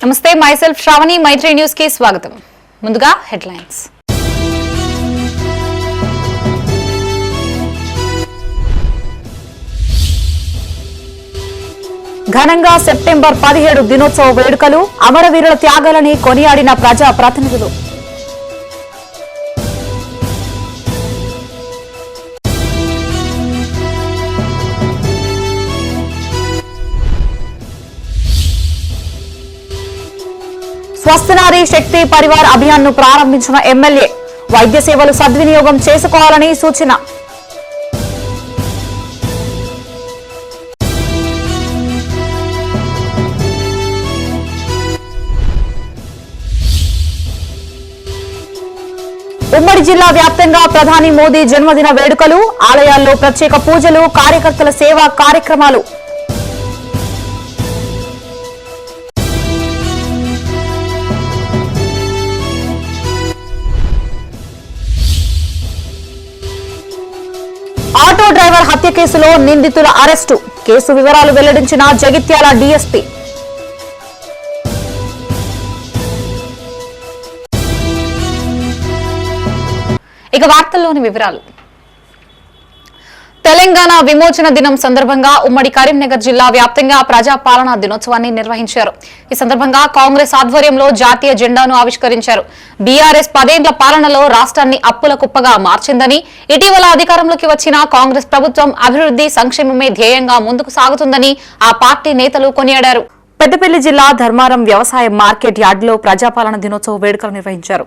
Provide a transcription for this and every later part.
నమస్తే, మైసెల్ఫ్ శ్రావణి, మైత్రి న్యూస్ కి స్వాగతం. ముందుగా హెడ్లైన్స్. ఘనంగా సెప్టెంబర్ 17 దినోత్సవ వేడుకలు, అమరవీరుల త్యాగాలని కొనియాడిన ప్రజా ప్రతినిధులు. స్వస్థనారీ శక్తి పరివార్ అభియాన్ ను ప్రారంభించిన ఎమ్మెల్యే, వైద్య సేవలు సద్వినియోగం చేసుకోవాలని సూచన. ఉమ్మడి జిల్లా వ్యాప్తంగా ప్రధాని మోదీ జన్మదిన వేడుకలు, ఆలయాల్లో ప్రత్యేక పూజలు, కార్యకర్తల సేవా కార్యక్రమాలు. ఆటో డ్రైవర్ హత్య కేసులో నిందితుల అరెస్టు, కేసు వివరాలు వెల్లడించిన జగిత్యాల డీఎస్పీ. ఇక వార్తల్లోని వివరాలు. తెలంగాణ విమోచన దినం సందర్భంగా ఉమ్మడి కరీంనగర్ జిల్లా వ్యాప్తంగా ప్రజాపాలనా దినోత్సవాన్ని నిర్వహించారు. ఈ సందర్భంగా కాంగ్రెస్ ఆధ్వర్యంలో జాతీయ జెండాను ఆవిష్కరించారు. బీఆర్ఎస్ 10 ఏళ్ల పాలనలో రాష్ట్రాన్ని అప్పుల కుప్పగా మార్చిందని, ఇటీవల అధికారంలోకి వచ్చిన కాంగ్రెస్ ప్రభుత్వం అభివృద్ధి సంక్షేమమే ధ్యేయంగా ముందుకు సాగుతుందని ఆ పార్టీ నేతలు కొనియాడారు. పెద్దపల్లి జిల్లా ధర్మారం వ్యవసాయ మార్కెట్ యార్డులో ప్రజాపాలన దినోత్సవ వేడుకలు నిర్వహించారు.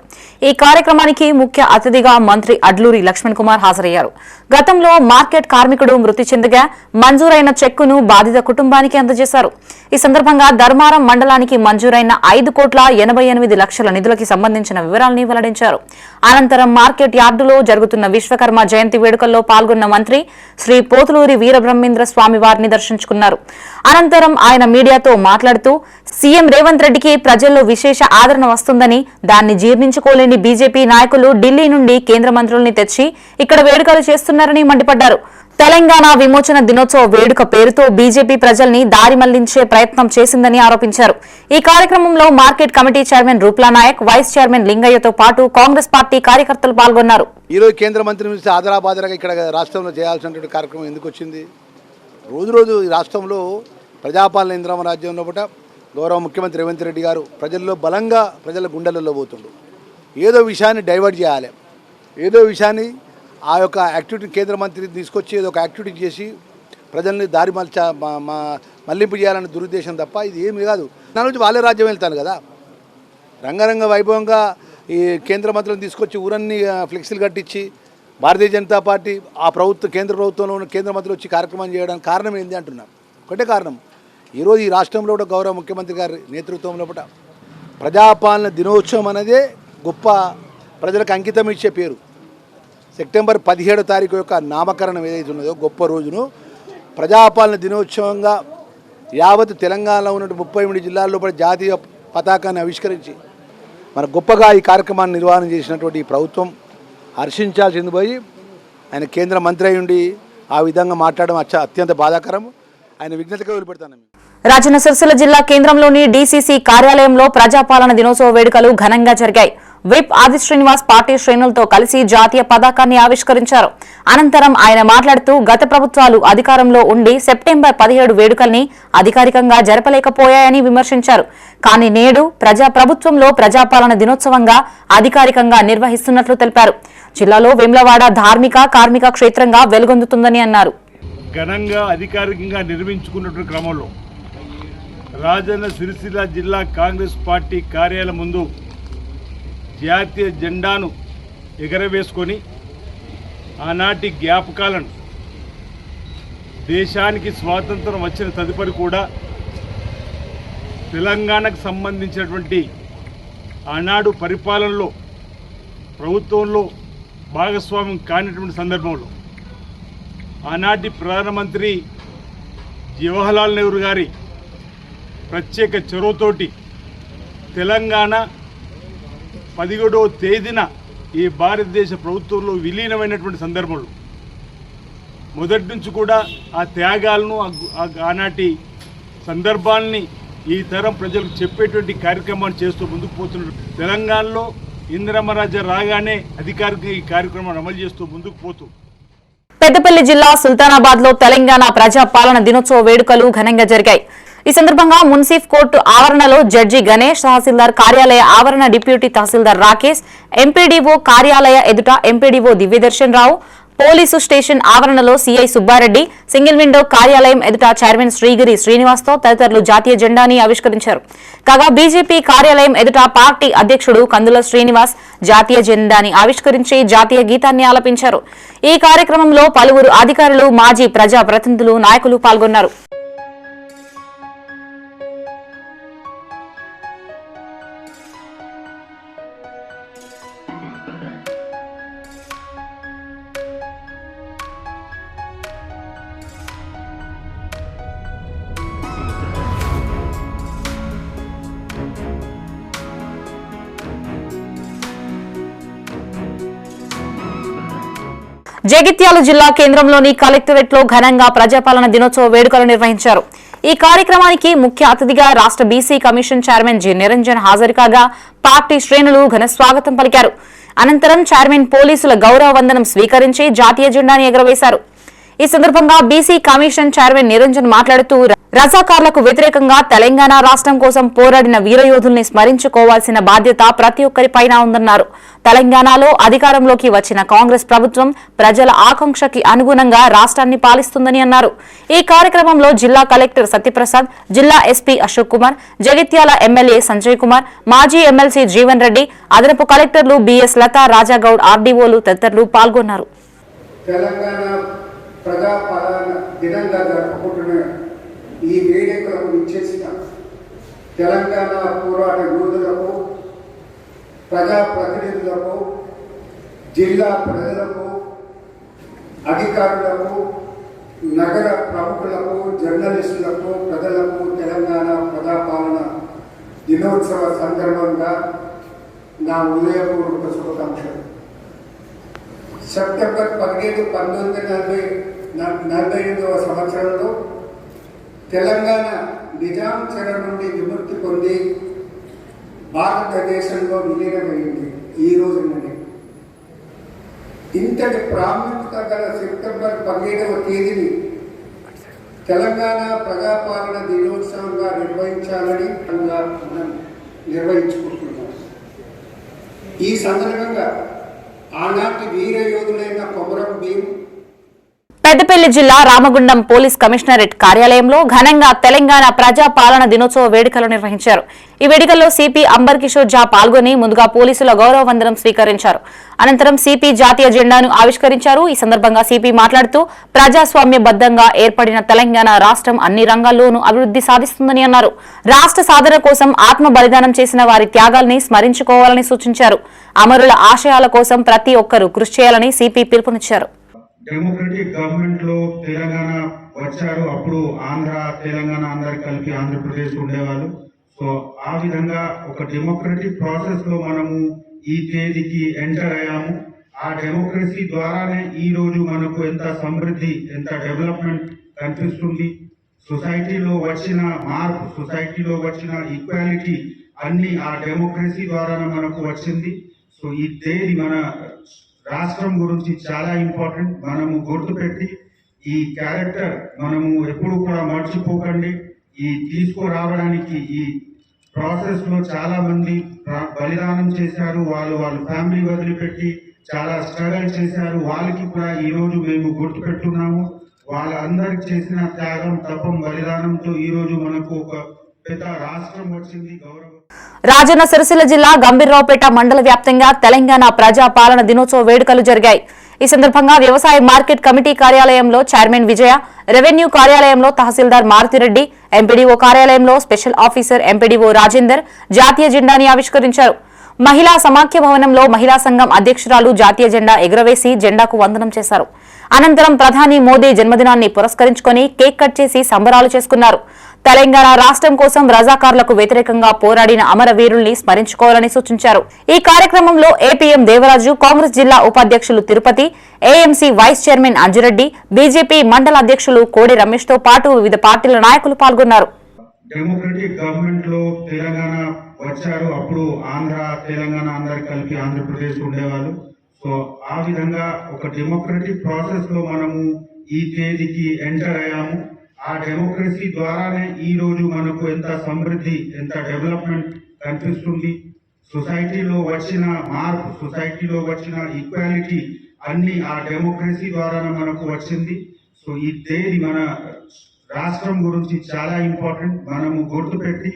ఈ కార్యక్రమానికి ముఖ్య అతిథిగా మంత్రి అడ్లూరి లక్ష్మణ్ కుమార్ హాజరయ్యారు. గతంలో మార్కెట్ కార్మికుడు మృతి చెందగా మంజూరైన చెక్కును బాధిత కుటుంబానికి అందజేశారు. ఈ సందర్భంగా ధర్మారం మండలానికి మంజూరైన 5,88,00,000 నిధులకి సంబంధించిన వివరాలని వెల్లడించారు. అనంతరం మార్కెట్ యార్డులో జరుగుతున్న విశ్వకర్మ జయంతి వేడుకల్లో పాల్గొన్న మంత్రి శ్రీ పోతులూరి వీరబ్రహ్మేంద్ర స్వామి వారిని దర్శించుకున్నారు. అనంతరం ఆయన మీడియాతో మాట్లాడుతూ సీఎం రేవంత్ రెడ్డికి ప్రజల్లో విశేష ఆదరణ వస్తుందని, దాన్ని జీర్ణించుకోలేని బీజేపీ నాయకులు ఢిల్లీ నుండి కేంద్ర మంత్రుల్ని తెచ్చి ఇక్కడ వేడుకలు చేస్తున్నారని మండిపడ్డారు. తెలంగాణ విమోచన దినోత్సవ వేడుక పేరుతో బీజేపీ ప్రజల్ని దారి మళ్లించే ప్రయత్నం చేసిందని ఆరోపించారు. ఈ కార్యక్రమంలో market committee chairman Roopla Naik, vice chairman లింగయ్యతో పాటు కాంగ్రెస్ పార్టీ కార్యకర్తలు పాల్గొన్నారు. ఈ రోజు కేంద్ర మంత్రి నుంచి ఆదరాబాదరగా ఇక్కడ రాష్ట్రంలో చేయాల్సినటువంటి కార్యక్రమం ఎందుకు వచ్చింది? రోజు ఈ రాష్ట్రంలో ప్రజాపాలన ఇంద్రమ రాజ్యంలో పూట గౌరవ ముఖ్యమంత్రి రేవంత్ రెడ్డి గారు ప్రజల్లో బలంగా ప్రజల గుండెలలో పోతుండు. ఏదో విషయాన్ని డైవర్ట్ చేయాలి, ఏదో విషయాన్ని ఆ యొక్క యాక్టివిటీ కేంద్ర మంత్రి తీసుకొచ్చి ఏదో ఒక యాక్టివిటీ చేసి ప్రజల్ని దారి మళ్లింపు చేయాలనే దురుద్దేశం తప్ప ఇది ఏమి కాదు. నా నుంచి వాళ్ళే రాజ్యం వెళ్తాను కదా. రంగరంగ వైభవంగా ఈ కేంద్ర మంత్రులను తీసుకొచ్చి ఊరన్నీ ఫ్లెక్సీలు కట్టించి భారతీయ జనతా పార్టీ ఆ కేంద్ర ప్రభుత్వంలో ఉన్న కేంద్ర మంత్రులు వచ్చి కార్యక్రమం చేయడానికి కారణం ఏంది అంటున్నాం. ఒకటే కారణం, ఈరోజు ఈ రాష్ట్రంలో కూడా గౌరవ ముఖ్యమంత్రి గారి నేతృత్వంలో కూడా ప్రజాపాలన దినోత్సవం అనేదే గొప్ప ప్రజలకు అంకితం ఇచ్చే పేరు. సెప్టెంబర్ 17వ తారీఖు యొక్క నామకరణం ఏదైతే ఉన్నదో గొప్ప రోజును ప్రజాపాలన దినోత్సవంగా యావత్ తెలంగాణలో ఉన్న 33 జిల్లాల్లో కూడా జాతీయ పతాకాన్ని ఆవిష్కరించి మన గొప్పగా ఈ కార్యక్రమాన్ని నిర్వహణ చేసినటువంటి ఈ ప్రభుత్వం హర్షించాల్సింది పోయి ఆయన కేంద్ర మంత్రి అయి ఉండి ఆ విధంగా మాట్లాడడం అత్యంత బాధాకరం. ఆయన విజ్ఞతగా వదిలిపెడతాను. రాజన్న సిరిసిల్ల జిల్లా కేంద్రంలోని డీసీసీ కార్యాలయంలో ప్రజాపాలన దినోత్సవ వేడుకలు ఘనంగా జరిగాయి. విప్ ఆది శ్రీనివాస్ పార్టీ శ్రేణులతో కలిసి జాతీయ పతాకాన్ని ఆవిష్కరించారు. అనంతరం ఆయన మాట్లాడుతూ గత ప్రభుత్వాలు అధికారంలో ఉండి సెప్టెంబర్ 17 వేడుకల్ని అధికారికంగా జరపలేకపోయాయని విమర్శించారు. కానీ నేడు ప్రభుత్వంలో ప్రజాపాలన దినోత్సవంగా అధికారికంగా నిర్వహిస్తున్నట్లు తెలిపారు. జిల్లాలో వేములవాడ ధార్మిక కార్మిక క్షేత్రంగా వెలుగొందుతుందని అన్నారు. ఘనంగా అధికారికంగా నిర్మించుకున్నటువంటి క్రమంలో రాజన్న సిరిసిల్ల జిల్లా కాంగ్రెస్ పార్టీ కార్యాలయం ముందు జాతీయ జెండాను ఎగరవేసుకొని ఆనాటి జ్ఞాపకాలను, దేశానికి స్వాతంత్రం వచ్చిన తదుపరి కూడా తెలంగాణకు సంబంధించినటువంటి ఆనాడు పరిపాలనలో ప్రభుత్వంలో భాగస్వామ్యం కానిటువంటి సందర్భంలో ఆనాటి ప్రధానమంత్రి జవహర్లాల్ నెహ్రూ గారి ప్రత్యేక చొరవతోటి తెలంగాణ 17వ తేదీన ఈ భారతదేశ ప్రభుత్వంలో విలీనమైనటువంటి సందర్భంలో మొదటి నుంచి కూడా ఆ త్యాగాలను, ఆనాటి సందర్భాల్ని ఈ తరం ప్రజలకు చెప్పేటువంటి కార్యక్రమాన్ని చేస్తూ ముందుకు పోతున్నారు. తెలంగాణలో ఇందిరమ్మ రాజ్యం రాగానే అధికారికంగా ఈ కార్యక్రమాన్ని అమలు చేస్తూ ముందుకు పోతూ పెద్దపల్లి జిల్లా సుల్తానాబాద్ లో తెలంగాణ ప్రజా పాలన దినోత్సవ వేడుకలు ఘనంగా జరిగాయి. ఈ సందర్భంగా మున్సిఫ్ కోర్టు ఆవరణలో జడ్జి గణేష్, తహసీల్దార్ కార్యాలయ ఆవరణ డిప్యూటీ తహసీల్దార్ రాకేష్, ఎంపీడీఓ కార్యాలయ ఎదుట ఎంపీడీఓ దివ్యదర్శన్ రావు, పోలీసు స్టేషన్ ఆవరణలో సీఐ సుబ్బారెడ్డి, సింగిల్ విండో కార్యాలయం ఎదుట చైర్మన్ శ్రీగిరి శ్రీనివాస్తో తదితరులు జాతీయ జెండాని ఆవిష్కరించారు. కాగా బీజేపీ కార్యాలయం ఎదుట పార్టీ అధ్యక్షుడు కందుల శ్రీనివాస్ జాతీయ జెండాని ఆవిష్కరించి జాతీయ గీతాన్ని ఆలపించారు. ఈ కార్యక్రమంలో పలువురు అధికారులు, మాజీ ప్రజా ప్రతినిధులు, నాయకులు పాల్గొన్నారు. జగిత్యాల జిల్లా కేంద్రంలోని కలెక్టరేట్ లో ఘనంగా ప్రజాపాలన దినోత్సవ వేడుకలు నిర్వహించారు. ఈ కార్యక్రమానికి ముఖ్య అతిథిగా రాష్ట్ర BC commission chairman G Niranjan హాజరు కాగా పార్టీ శ్రేణులు ఘన స్వాగతం పలికారు. అనంతరం చైర్మన్ పోలీసుల గౌరవ వందనం స్వీకరించి జాతీయ జెండాను ఎగురవేశారు. ఈ సందర్భంగా బీసీ కమిషన్ చైర్మన్ నిరంజన్ మాట్లాడుతూ రజాకార్లకు వ్యతిరేకంగా తెలంగాణ రాష్ట్రం కోసం పోరాడిన వీరయోధుల్ని స్మరించుకోవాల్సిన బాధ్యత ప్రతి ఒక్కరిపైన ఉందన్నారు. తెలంగాణలో అధికారంలోకి వచ్చిన కాంగ్రెస్ ప్రభుత్వం ప్రజల ఆకాంక్షకి అనుగుణంగా రాష్ట్రాన్ని పాలిస్తుందని అన్నారు. ఈ కార్యక్రమంలో జిల్లా కలెక్టర్ సత్యప్రసాద్, జిల్లా ఎస్పీ అశోక్ కుమార్, జగిత్యాల ఎమ్మెల్యే సంజయ్ కుమార్, మాజీ ఎమ్మెల్సీ జీవన్ రెడ్డి, అదనపు కలెక్టర్లు బిఎస్ లతా, రాజాగౌడ్, ఆర్డీఓలు తదితరులు పాల్గొన్నారు. ప్రజాపాలన దినంగా జరుపుకుంటున్న ఈ వేడుకలకు ఇచ్చేసిన తెలంగాణ పోరాట యోధులకు, ప్రజాప్రతినిధులకు, జిల్లా ప్రజలకు, అధికారులకు, నగర ప్రముఖులకు, జర్నలిస్టులకు, ప్రజలకు తెలంగాణ ప్రజాపాలన దినోత్సవ సందర్భంగా నా హృదయపూర్వక శుభాకాంక్షలు. సెప్టెంబర్ 17, 1948వ సంవత్సరంలో తెలంగాణ నిజాం చెర నుండి విముక్తి పొంది భారతదేశంలో విలీనమైంది. ఈ రోజు నుండి ఇంతటి ప్రాముఖ్యత గల సెప్టెంబర్ 17వ తేదీని తెలంగాణ ప్రజాపాలన దినోత్సవంగా నిర్వహించాలని మనం నిర్వహించుకుంటున్నాం. ఈ సందర్భంగా ఆనాటి వీర యోధులైన కొమరం భీం పెద్దపల్లి జిల్లా రామగుండం పోలీస్ కమిషనరేట్ కార్యాలయంలో ఘనంగా తెలంగాణ ప్రజా పాలన దినోత్సవ వేడుకలు నిర్వహించారు. ఈ వేడుకల్లో సిపి అంబర్ కిషోర్ ఝా పాల్గొని ముందుగా పోలీసుల గౌరవ వందనం స్వీకరించారు. అనంతరం సిపి జాతీయ జెండాను ఆవిష్కరించారు. ఈ సందర్భంగా సిపి మాట్లాడుతూ ప్రజాస్వామ్యబద్దంగా ఏర్పడిన తెలంగాణ రాష్ట్రం అన్ని రంగాల్లోనూ అభివృద్ధి సాధిస్తుందని అన్నారు. రాష్ట్ర సాధన కోసం ఆత్మ బలిదానం చేసిన వారి త్యాగాల్ని స్మరించుకోవాలని సూచించారు. అమరుల ఆశయాల కోసం ప్రతి ఒక్కరూ కృషి చేయాలని సిపి పిలుపునిచ్చారు. డెమోక్రటిక్ గవర్నమెంట్ లో తెలంగాణ వచ్చారు. అప్పుడు ఆంధ్ర తెలంగాణ అందరు కలిపి ఆంధ్రప్రదేశ్ ఉండేవాళ్ళు. సో ఆ విధంగా ఒక డెమోక్రటిక్ ప్రాసెస్ లో మనము ఈ తేదీకి ఎంటర్ అయ్యాము. ఆ డెమోక్రసీ ద్వారానే ఈ రోజు మనకు ఎంత సమృద్ధి, ఎంత డెవలప్మెంట్ కనిపిస్తుంది. సొసైటీలో వచ్చిన మార్పు, సొసైటీలో వచ్చిన ఈక్వాలిటీ అన్ని ఆ డెమోక్రసీ ద్వారానే మనకు వచ్చింది. సో ఈ తేదీ మన రాష్ట్రం గురించి చాలా ఇంపార్టెంట్. మనము గుర్తుపెట్టి ఈ క్యారెక్టర్ మనము ఎప్పుడు కూడా మర్చిపోకండి. ఈ తీసుకురావడానికి ఈ ప్రాసెస్ లో చాలా మంది బలిదానం చేశారు. వాళ్ళ ఫ్యామిలీ వదిలిపెట్టి చాలా స్ట్రగల్ చేశారు. వాళ్ళకి కూడా ఈ రోజు మేము గుర్తుపెట్టున్నాము. వాళ్ళందరికి చేసిన త్యాగం, తపం, బలిదానంతో ఈ రోజు మనకు ఒక పెద్ద రాష్ట్రం వచ్చింది. గౌరవం. రాజన్న సిరిసిల్ల జిల్లా గంభీర్రావుపేట మండల వ్యాప్తంగా తెలంగాణ ప్రజా పాలన దినోత్సవ వేడుకలు జరిగాయి. ఈ సందర్భంగా వ్యవసాయ మార్కెట్ కమిటీ కార్యాలయంలో చైర్మన్ విజయ, రెవెన్యూ కార్యాలయంలో తహసీల్దార్ మారుతిరెడ్డి, ఎంపీడీఓ కార్యాలయంలో స్పెషల్ ఆఫీసర్ ఎంపీడీఓ రాజేందర్ జాతీయ జెండాని ఆవిష్కరించారు. మహిళా సమాఖ్య భవనంలో మహిళా సంఘం అధ్యక్షురాలు జాతీయ జెండా ఎగురవేసి జెండాకు వందనం చేశారు. అనంతరం ప్రధాని మోదీ జన్మదినాన్ని పురస్కరించుకుని కేక్ కట్ చేసి సంబరాలు చేసుకున్నారు. తెలంగాణ రాష్ట్రం కోసం రజాకార్లకు వ్యతిరేకంగా పోరాడిన అమరవీరుల్ని స్మరించుకోవాలని సూచించారు. ఈ కార్యక్రమంలో ఏపీఎం దేవరాజు, కాంగ్రెస్ జిల్లా ఉపాధ్యక్షులు Tirupati, AMC vice chairman Anjureddy, BJP మండల అధ్యక్షులు కోడి రమేష్ తో పాటు వివిధ పార్టీల నాయకులు పాల్గొన్నారు. డెమోక్రటిక్ గవర్నమెంట్ లో తెలంగాణ వచ్చారు, అప్పుడు ఆంధ్ర తెలంగాణ అందరు కలిపి ఆంధ్రప్రదేశ్ ఉండేవాళ్ళు. సో ఆ విధంగా ఒక డెమోక్రటిక్ ప్రాసెస్ లో మనము ఈ తేదీకి ఎంటర్ అయ్యాము. ఆ డెమోక్రసీ ద్వారానే ఈ రోజు మనకు ఎంత సమృద్ధి, ఎంత డెవలప్మెంట్ కనిపిస్తుంది. సొసైటీలో వచ్చిన మార్పు, సొసైటీలో వచ్చిన ఈక్వాలిటీ అన్ని ఆ డెమోక్రసీ ద్వారానే మనకు వచ్చింది. సో ఈ తేదీ మన రాష్ట్రం గురించి చాలా ఇంపార్టెంట్. మనము గుర్తుపెట్టి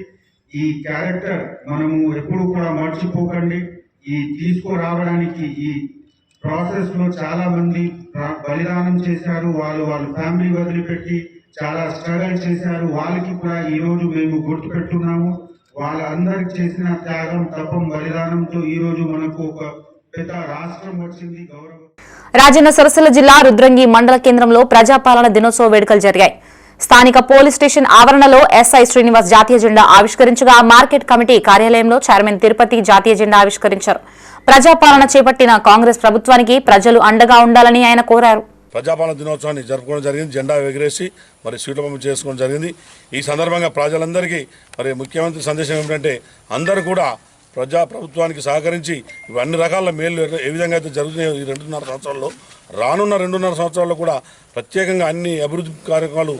ఈ క్యారెక్టర్ మనము ఎప్పుడు కూడా మర్చిపోకండి. ఈ తీసుకురావడానికి ఈ ప్రాసెస్ లో చాలా మంది బలిదానం చేశారు. వాళ్ళ ఫ్యామిలీ వదిలిపెట్టి చాలా స్ట్రగల్ చేశారు. వాళ్ళకి కూడా ఈ రోజు మేము గుర్తుపెట్టున్నాము. వాళ్ళందరికి చేసిన త్యాగం, తపం, బలిదానంతో ఈ రోజు మనకు ఒక పెద్ద రాష్ట్రం వచ్చింది. గౌరవం. రాజన్న సిరిసిల్ల జిల్లా రుద్రంగి మండల కేంద్రంలో ప్రజాపాలన దినోత్సవ వేడుకలు జరిగాయి. స్థానిక పోలీస్ స్టేషన్ ఆవరణలో ఎస్ఐ శ్రీనివాస్ జాతీయ జెండా ఆవిష్కరించగా మార్కెట్ కమిటీ కార్యాలయంలో చైర్మన్ తిరుపతి జాతీయ జెండా ఆవిష్కరించారు. ప్రజాపాలన చేపట్టిన కాంగ్రెస్ ప్రభుత్వానికి ప్రజలు అండగా ఉండాలని ఆయన కోరారు. ప్రజాపాలన దినోత్సవాన్ని జరుపుకోవడం జరిగింది. జెండా ఎగరేసి మరి స్వీటబొమ్మ చేసుకోవడం జరిగింది. ఈ సందర్భంగా ప్రజలందరికీ మరి ముఖ్యమంత్రి సందేశం ఏమిటంటే అందరూ కూడా ప్రభుత్వానికి సహకరించి ఇవన్నీ రకాల మేలు ఏ విధంగా అయితే జరుగుతున్నాయో ఈ 2.5 సంవత్సరాల్లో, రానున్న 2.5 సంవత్సరాల్లో కూడా ప్రత్యేకంగా అన్ని అభివృద్ధి కార్యక్రమాలు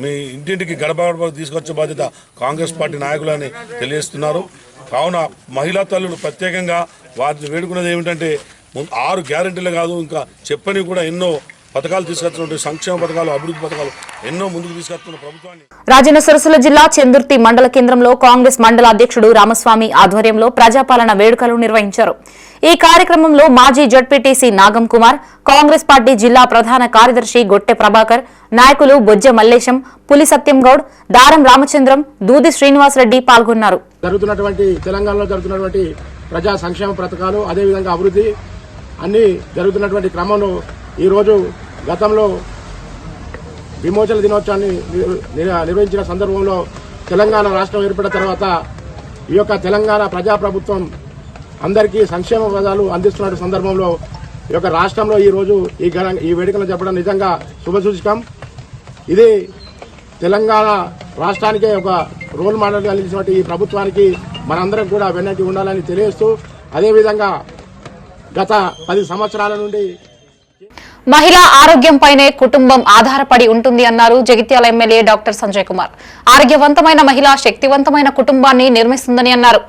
మీ ఇంటింటికి గడప తీసుకొచ్చే బాధ్యత కాంగ్రెస్ పార్టీ నాయకులని తెలియజేస్తున్నారు. కావున మహిళా తల్లులు ప్రత్యేకంగా వారిని వేడుకున్నది ఏమిటంటే 6 గ్యారెంటీలు కాదు, ఇంకా చెప్పని కూడా ఎన్నో పథకాలు తీసుకొస్తున్న సంక్షేమ పథకాలు, అభివృద్ధి పథకాలు ఎన్నో ముందుకు తీసుకొస్తున్న ప్రభుత్వాన్ని. రాజన్న సిరిసిల్ల జిల్లా చందుర్తి మండల కేంద్రంలో కాంగ్రెస్ మండల అధ్యక్షుడు రామస్వామి ఆధ్వర్యంలో ప్రజాపాలన వేడుకలు నిర్వహించారు. ఈ కార్యక్రమంలో మాజీ జడ్పీటీసీ నాగం కుమార్, కాంగ్రెస్ పార్టీ జిల్లా ప్రధాన కార్యదర్శి గొట్టె ప్రభాకర్, నాయకులు బొజ్జ మల్లేశం, పులి సత్యం గౌడ్, దారం రామచంద్రం, దూది శ్రీనివాసరెడ్డి పాల్గొన్నారు. తెలంగాణలో జరుగుతున్నటువంటి ప్రజా సంక్షేమ పథకాలు, అదేవిధంగా అభివృద్ధి అన్ని జరుగుతున్నటువంటి క్రమంలో ఈరోజు గతంలో విమోచన దినోత్సవాన్ని నిర్వహించిన సందర్భంలో తెలంగాణ రాష్ట్రం ఏర్పడిన తర్వాత ఈ యొక్క తెలంగాణ ప్రజాప్రభుత్వం అందరికీ సంక్షేమ పథకాలు అందిస్తున్న సందర్భంలో ఈ యొక్క రాష్ట్రంలో ఈరోజు ఈ వేడుకలు జరపడం నిజంగా శుభసూచకం. ఇది తెలంగాణ రాష్ట్రానికే ఒక రోల్ మోడల్గా నిలిచినటువంటి ఈ ప్రభుత్వానికి మనందరం కూడా వెన్నట్టి ఉండాలని తెలియజేస్తూ, అదేవిధంగా గత 10 సంవత్సరాల నుండి మహిళా ఆరోగ్యంపైనే కుటుంబం ఆధారపడి ఉంటుంది అన్నారు జగిత్యాల ఎమ్మెల్యే డాక్టర్ సంజయ్ కుమార్. ఆరోగ్యవంతమైన మహిళ శక్తివంతమైన కుటుంబాన్ని నిర్మిస్తుందని అన్నారు.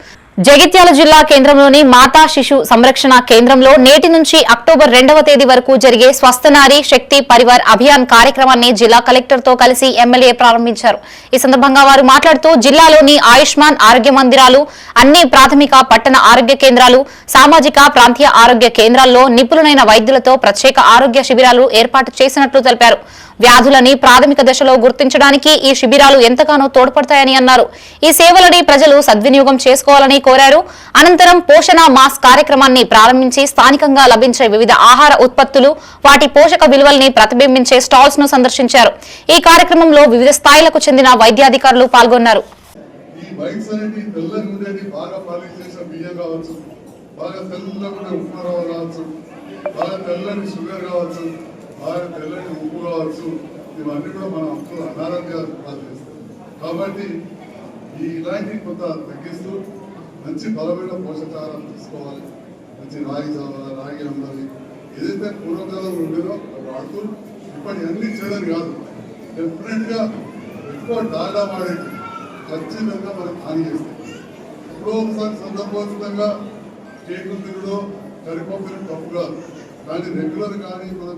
జగిత్యాల జిల్లా కేంద్రంలోని మాతా శిశు సంరక్షణ కేంద్రంలో నేటి నుంచి అక్టోబర్ 2వ తేదీ వరకు జరిగే స్వస్థనారీ శక్తి పరివార్ అభియాన్ కార్యక్రమాన్ని జిల్లా కలెక్టర్ తో కలిసి ఎమ్మెల్యే ప్రారంభించారు. ఈ సందర్భంగా వారు మాట్లాడుతూ జిల్లాలోని ఆయుష్మాన్ ఆరోగ్య మందిరాలు, అన్ని ప్రాథమిక పట్టణ ఆరోగ్య కేంద్రాలు, సామాజిక ప్రాంతీయ ఆరోగ్య కేంద్రాల్లో నిపుణులైన వైద్యులతో ప్రత్యేక ఆరోగ్య శిబిరాలు ఏర్పాటు చేసినట్లు తెలిపారు. వ్యాధులని ప్రాథమిక దశలో గుర్తించడానికి ఈ శిబిరాలు ఎంతగానో తోడ్పడతాయని అన్నారు. ఈ సేవలని ప్రజలు సద్వినియోగం చేసుకోవాలని కోరారు. అనంతరం పోషణ మాస్ కార్యక్రమాన్ని ప్రారంభించి స్థానికంగా లభించే వివిధ ఆహార ఉత్పత్తులు, వాటి పోషక విలువల్ని ప్రతిబింబించే స్టాల్స్ ను సందర్శించారు. ఈ కార్యక్రమంలో వివిధ స్థాయిలకు చెందిన వైద్యాధికారులు పాల్గొన్నారు. తెల్లని ఉప్పు కావచ్చు, ఇవన్నీ కూడా మన అనారోగ్యాలు చేస్తాయి. కాబట్టి ఇలాంటి కొంత తగ్గిస్తూ మంచి బలమైన పోషకాహారం తీసుకోవాలి. మంచి రాగి చావాలి, రాగి ఉండాలి. ఏదైతే పూర్వకాలం ఉండేదో వాడుతూ ఇప్పటి అన్ని చేయడం కాదు, డెఫినెట్గా ఎక్కువ డాటా వాడేది ఖచ్చితంగా మనకు హాని చేస్తాయి. ఇప్పుడు ఒకసారి సందర్భోచితంగా కేకులు తినడం, కరిపప్పులు తప్పు కాదు, కానీ రెగ్యులర్ కానీ మనం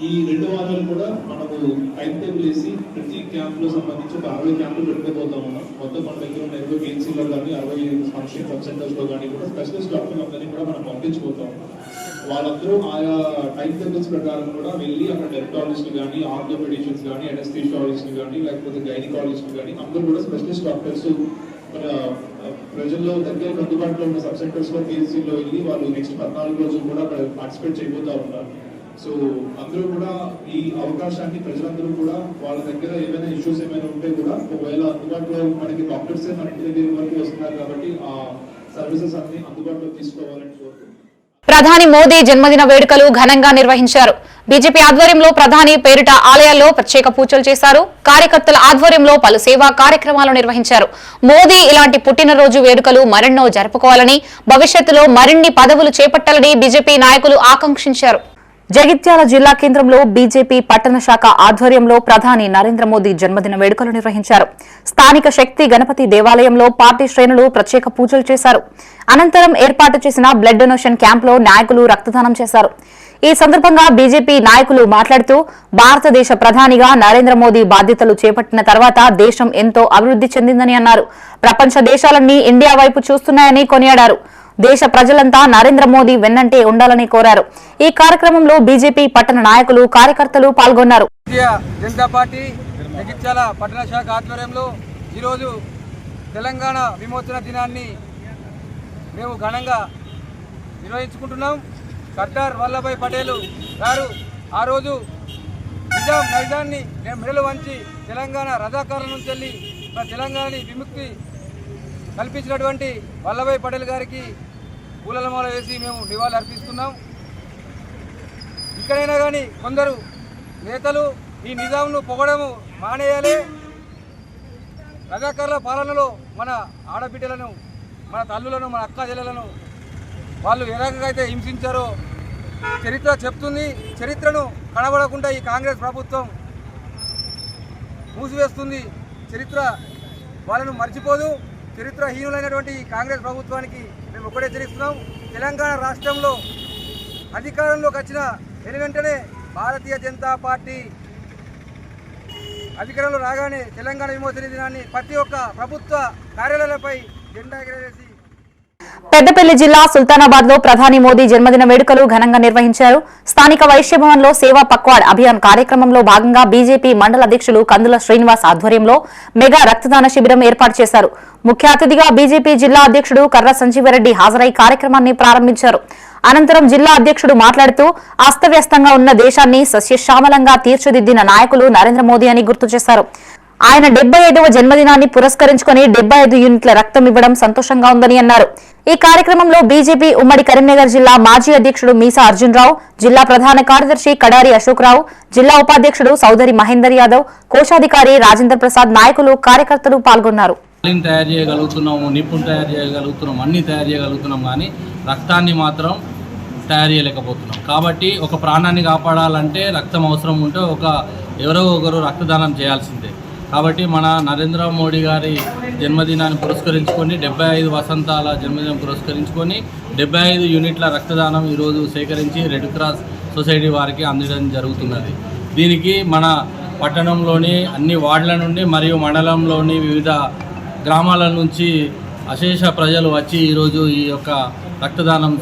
ఈ 2 వారాలు కూడా మనము టైం టేబుల్ వేసి ప్రతి క్యాంప్ లో సంబంధించి ఒక 60 క్యాంపులు పెట్టుకోబోతా ఉన్నాం. మొత్తం మన దగ్గర ఉన్న 20 కేఎన్సీలో కానీ 60 ఫంక్షన్ సబ్ సెంటర్స్ లో కానీ కూడా స్పెషలిస్ట్ డాక్టర్లందరినీ కూడా మనం పంపించుకోతా ఉన్నాం. వాళ్ళందరూ ఆయా టైం టేబుల్స్ ప్రకారం కూడా వెళ్ళి అక్కడ డెర్మటాలజిస్ట్ కానీ, ఆర్థోపెడిషియన్స్ కానీ, అనస్థీషియాలజిస్ట్ కానీ, లేకపోతే గైనకాలజిస్ట్ కానీ అందరూ కూడా స్పెషలిస్ట్ డాక్టర్స్ మన ప్రజల్లో దగ్గరకు అందుబాటులో ఉన్న సబ్ సెంటర్స్ లో కేఎన్సీలో వెళ్ళి వాళ్ళు నెక్స్ట్ 14 రోజులు కూడా అక్కడ పార్టిసిపేట్ చేయబోతా ఉన్నారు. సో అందరూ కూడా ఈ అవకాశాన్ని ప్రజలందరూ కూడా వాళ్ళ దగ్గర ఏమైనా ఇష్యూస్ ఏమైనా ఉంటే కూడా ఒకవేళ అందుబాటులో మనకి డాక్టర్స్ మన ఇంటి దగ్గర వరకు వస్తున్నారు కాబట్టి ఆ సర్వీసెస్ అన్ని అందుబాటులో తీసుకోవాలని కోరుతున్నాను. ప్రధాని మోదీ జన్మదిన వేడుకలు ఘనంగా నిర్వహించారు. బీజేపీ ఆధ్వర్యంలో ప్రధాని పేరిట ఆలయాల్లో ప్రత్యేక పూజలు చేశారు. కార్యకర్తల ఆధ్వర్యంలో పలు సేవా కార్యక్రమాలు నిర్వహించారు. మోదీ ఇలాంటి పుట్టినరోజు వేడుకలు మరెన్నో జరుపుకోవాలని, భవిష్యత్తులో మరిన్ని పదవులు చేపట్టాలని బీజేపీ నాయకులు ఆకాంక్షించారు. జగిత్యాల జిల్లా కేంద్రంలో బీజేపీ పట్టణ శాఖ ఆధ్వర్యంలో ప్రధాని నరేంద్ర మోదీ జన్మదిన వేడుకలు నిర్వహించారు. స్థానిక శక్తి గణపతి దేవాలయంలో పార్టీ శ్రేణులు ప్రత్యేక పూజలు చేశారు. అనంతరం ఏర్పాటు చేసిన బ్లడ్ డొనేషన్ క్యాంపులో నాయకులు రక్తదానం చేశారు. ఈ సందర్భంగా బీజేపీ నాయకులు మాట్లాడుతూ భారతదేశ ప్రధానిగా నరేంద్ర మోదీ బాధ్యతలు చేపట్టిన తర్వాత దేశం ఎంతో అభివృద్ధి చెందిందని అన్నారు. ప్రపంచ దేశాలన్నీ ఇండియా వైపు చూస్తున్నాయని కొనియాడారు. దేశ ప్రజలంతా నరేంద్ర మోదీ వెన్నంటే ఉండాలని కోరారు. ఈ కార్యక్రమంలో బీజేపీ పట్టణ నాయకులు, కార్యకర్తలు పాల్గొన్నారు. జనతా పార్టీ జగిత్యాల పట్టణ శాఖ ఆధ్వర్యంలో ఈరోజు తెలంగాణ విమోచన దినాన్ని మేము ఘనంగా నిర్వహించుకుంటున్నాం. సర్దార్ వల్లభాయ్ పటేల్ గారు ఆ రోజు నైజాన్ని మెడలు వంచి తెలంగాణ రజాకారుల నుంచి వెళ్ళి మన తెలంగాణని విముక్తి కల్పించినటువంటి వల్లభాయ్ పటేల్ గారికి పూలమాల వేసి మేము నివాళులు అర్పిస్తున్నాం. ఇక్కడైనా కానీ కొందరు నేతలు ఈ నిజాంను పొగడము మానేయాలి. రజాకారుల పాలనలో మన ఆడబిడ్డలను, మన తల్లులను, మన అక్క చెల్లెలను వాళ్ళు ఏ రకంగా అయితే హింసించారో చరిత్ర చెప్తుంది. చరిత్రను కనబడకుండా ఈ కాంగ్రెస్ ప్రభుత్వం మూసివేస్తుంది. చరిత్ర వాళ్ళను మర్చిపోదు. చరిత్రహీనులైనటువంటి ఈ కాంగ్రెస్ ప్రభుత్వానికి మేము ఒకటే హెచ్చరిస్తున్నాం. తెలంగాణ రాష్ట్రంలో అధికారంలోకి వచ్చిన వెంటనే భారతీయ జనతా పార్టీ అధికారంలో రాగానే తెలంగాణ విమోచన దినాన్ని ప్రతి ఒక్క ప్రభుత్వ కార్యాలయాలపై జెండా ఎగరవేసి పెద్దపల్లి జిల్లా సుల్తానాబాద్ లో ప్రధాని మోదీ జన్మదిన వేడుకలు ఘనంగా నిర్వహించారు. స్థానిక వైశ్య భవన్ లో సేవా పక్వాడ్ అభియాన్ కార్యక్రమంలో భాగంగా బీజేపీ మండల అధ్యక్షులు కందుల శ్రీనివాస్ ఆధ్వర్యంలో మెగా రక్తదాన శిబిరం ఏర్పాటు చేశారు. ముఖ్య అతిథిగా బీజేపీ జిల్లా అధ్యక్షుడు కర్ర సంజీవరెడ్డి హాజరై కార్యక్రమాన్ని ప్రారంభించారు. అనంతరం జిల్లా అధ్యక్షుడు మాట్లాడుతూ అస్తవ్యస్తంగా ఉన్న దేశాన్ని సస్యశ్యామలంగా తీర్చిదిద్దిన నాయకులు నరేంద్ర మోదీ అని గుర్తు చేశారు. ఆయన 75వ జన్మదినాన్ని పురస్కరించుకుని 75 యూనిట్ల రక్తం ఇవ్వడం సంతోషంగా ఉందని అన్నారు. ఈ కార్యక్రమంలో బీజేపీ ఉమ్మడి కరీంనగర్ జిల్లా మాజీ అధ్యక్షుడు మీసా అర్జున్రావు, జిల్లా ప్రధాన కార్యదర్శి కడారి అశోక్రావు, జిల్లా ఉపాధ్యక్షుడు సౌదరి మహేందర్ యాదవ్, కోశాధికారి రాజేంద్ర ప్రసాద్, నాయకులు, కార్యకర్తలు పాల్గొన్నారు. తయారు చేయగలుగుతున్నాము, నిప్పును తయారు చేయగలుగుతున్నాం, అన్ని తయారు చేయగలుగుతున్నాం, కానీ రక్తాన్ని మాత్రం తయారు చేయలేకపోతున్నాం. కాబట్టి ఒక ప్రాణాన్ని కాపాడాలంటే రక్తం అవసరం ఉంటే ఎవరో ఒకరు రక్తదానం చేయాల్సిందే. కాబట్టి మన నరేంద్ర మోడీ గారి జన్మదినాన్ని పురస్కరించుకొని 75 వసంతాల జన్మదినం పురస్కరించుకొని 75 యూనిట్ల రక్తదానం ఈరోజు సేకరించి రెడ్ క్రాస్ సొసైటీ వారికి అందడం జరుగుతున్నది. దీనికి మన పట్టణంలోని అన్ని వార్డుల నుండి మరియు మండలంలోని వివిధ గ్రామాల నుంచి అశేష ప్రజలు వచ్చి ఈరోజు ఈ యొక్క రక్తదానం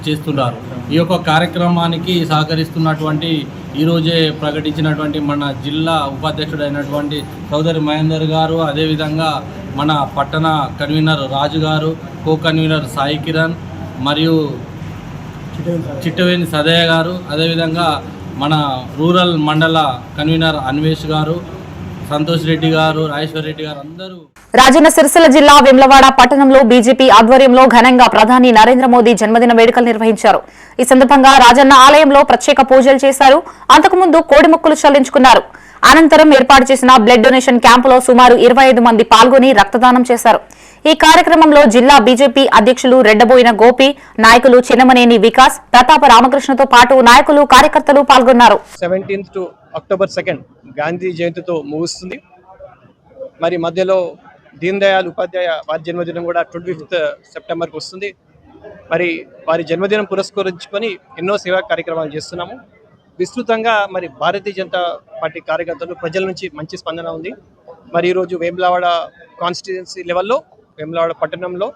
చేస్తున్నారు. ఈ యొక్క కార్యక్రమానికి సహకరిస్తున్నటువంటి ఈరోజే ప్రకటించినటువంటి మన జిల్లా ఉపాధ్యక్షుడైనటువంటి సౌదరి మహేందర్ గారు, అదేవిధంగా మన పట్టణ కన్వీనర్ రాజు గారు, కో కన్వీనర్ సాయి కిరణ్ మరియు చిట్టవేని సదయ్య గారు, అదేవిధంగా మన రూరల్ మండల కన్వీనర్ అన్వేష్ గారు, సంతోష్ రెడ్డి గారు, రాజేశ్వర్ రెడ్డి గారు అందరూ. రాజన్న సిరిసిల్ల జిల్లా వెమ్లవాడ పట్టణంలో బీజేపీ ఆధ్వర్యంలో ఘనంగా ప్రధాని నరేంద్ర మోదీ జన్మదిన వేడుకలు నిర్వహించారు. ఈ సందర్భంగా రాజన్న ఆలయంలో ప్రత్యేక పూజలు చేశారు. అంతకుముందు కోడి మొక్కులు చెల్లించుకున్నారు. అనంతరం ఏర్పాటు చేసిన బ్లడ్ డొనేషన్ క్యాంపులో సుమారు 25 మంది పాల్గొని రక్తదానం చేశారు. ఈ కార్యక్రమంలో జిల్లా బీజేపీ అధ్యక్షులు రెడ్డబోయిన గోపి, నాయకులు చిన్నమనేని వికాస్, ప్రతాప రామకృష్ణతో పాటు నాయకులు, కార్యకర్తలు పాల్గొన్నారు. 17th to October 2nd Gandhi జయంతితో ముగుస్తుంది. మరి మధ్యలో దీన్ దయాళ్ ఉపాధ్యాయ వారి జన్మదినం కూడా 25th సెప్టెంబర్కి వస్తుంది. మరి వారి జన్మదినం పురస్కరించుకొని ఎన్నో సేవా కార్యక్రమాలు చేస్తున్నాము. విస్తృతంగా మరి భారతీయ జనతా పార్టీ కార్యకర్తలు ప్రజల నుంచి మంచి స్పందన ఉంది. మరి ఈరోజు వేములవాడ కాన్స్టిట్యుయెన్సీ లెవెల్లో వేములవాడ పట్టణంలో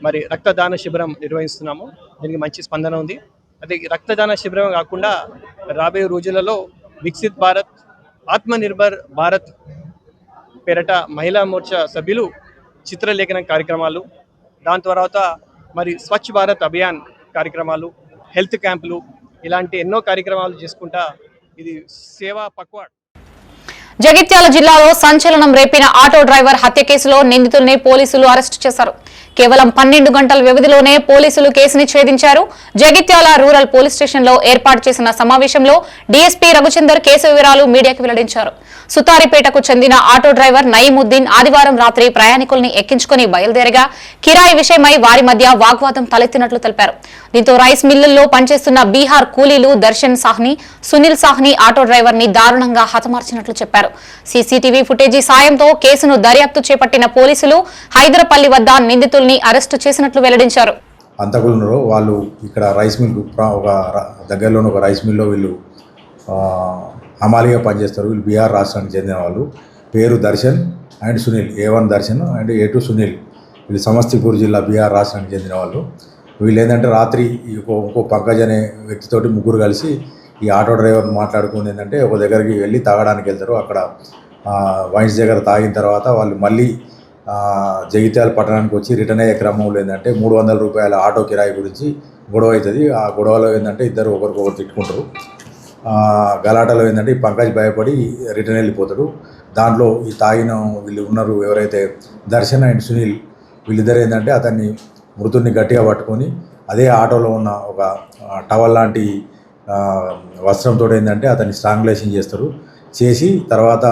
మరి రక్తదాన శిబిరం నిర్వహిస్తున్నాము. దీనికి మంచి స్పందన ఉంది. అదే రక్తదాన శిబిరం కాకుండా రాబోయే రోజులలో వికసిత్ భారత్, ఆత్మనిర్భర్ భారత్ పేరట మహిళా మోర్చా సభ్యులు చిత్రలేఖన కార్యక్రమాలు, దాని తర్వాత మరి స్వచ్ఛ భారత్ అభియాన్ కార్యక్రమాలు, హెల్త్ క్యాంపులు, ఇలాంటి ఎన్నో కార్యక్రమాలు చేసుకుంటా ఇది సేవా పక్వాడ్. జగిత్యాల జిల్లాలో సంచలనం రేపిన ఆటో డ్రైవర్ హత్య కేసులో నిందితుల్ని పోలీసులు అరెస్టు చేశారు. కేవలం 12 గంటల వ్యవధిలోనే పోలీసులు కేసుని ఛేదించారు. జగిత్యాల రూరల్ పోలీస్ స్టేషన్లో ఏర్పాటు చేసిన సమావేశంలో డీఎస్పీ రఘుచందర్ కేసు వివరాలు మీడియాకు వెల్లడించారు. సుతారిపేటకు చెందిన ఆటో డ్రైవర్ నయీముద్దీన్ ఆదివారం రాత్రి ప్రయాణికుల్ని ఎక్కించుకుని బయలుదేరగా కిరాయి విషయమై వారి మధ్య వాగ్వాదం తలెత్తినట్లు తెలిపారు. దీంతో రైస్ మిల్లుల్లో పనిచేస్తున్న బీహార్ కూలీలు దర్శన్ సాహ్ని, సునీల్ సాహ్ని ఆటో డ్రైవర్ ని దారుణంగా హతమార్చినట్లు చెప్పారు. సీసీటీవీ ఫుటేజీ సాయంతో కేసును దర్యాప్తు చేపట్టిన పోలీసులు హైదరాపల్లి వద్ద నిందితుల్ని అరెస్టు చేసినట్లు వెల్లడించారు. అంతకులు వాళ్ళు ఇక్కడ రైస్ మిల్ ఒక దగ్గరలోని ఒక రైస్ మిల్లో వీళ్ళు హమాలిగా పనిచేస్తారు. వీళ్ళు బీహార్ రాష్ట్రానికి చెందిన వాళ్ళు. పేరు Darshan and Sunil, A1 Darshan and A2 Sunil. వీళ్ళు సమస్తిపూర్ జిల్లా బీహార్ రాష్ట్రానికి చెందిన వాళ్ళు. వీళ్ళు ఏంటంటే రాత్రి ఇంకో పంకజ్ అనే వ్యక్తితోటి ముగ్గురు కలిసి ఈ ఆటో డ్రైవర్ మాట్లాడుకుని ఏంటంటే ఒక దగ్గరికి వెళ్ళి తాగడానికి వెళ్తారు. అక్కడ వైన్స్ దగ్గర తాగిన తర్వాత వాళ్ళు మళ్ళీ జగిత్యాల పట్టణానికి వచ్చి రిటర్న్ అయ్యే క్రమంలో ఏంటంటే 300 రూపాయల ఆటో కిరాయి గురించి గొడవ అవుతుంది. ఆ గొడవలో ఏంటంటే ఇద్దరు ఒకరికొకరు తిట్టుకుంటారు. గలాటలో ఏంటంటే ఈ పంకజ్ భయపడి రిటర్న్ వెళ్ళిపోతాడు. దాంట్లో ఈ తాగిన వీళ్ళు ఉన్నారు ఎవరైతే దర్శన్ అండ్ సునీల్, వీళ్ళిద్దరు ఏంటంటే అతన్ని మృతుడిని గట్టిగా పట్టుకొని అదే ఆటోలో ఉన్న ఒక టవల్ లాంటి వస్త్రంతో ఏంటంటే అతన్ని స్ట్రాంగులేషన్ చేస్తారు. చేసి తర్వాత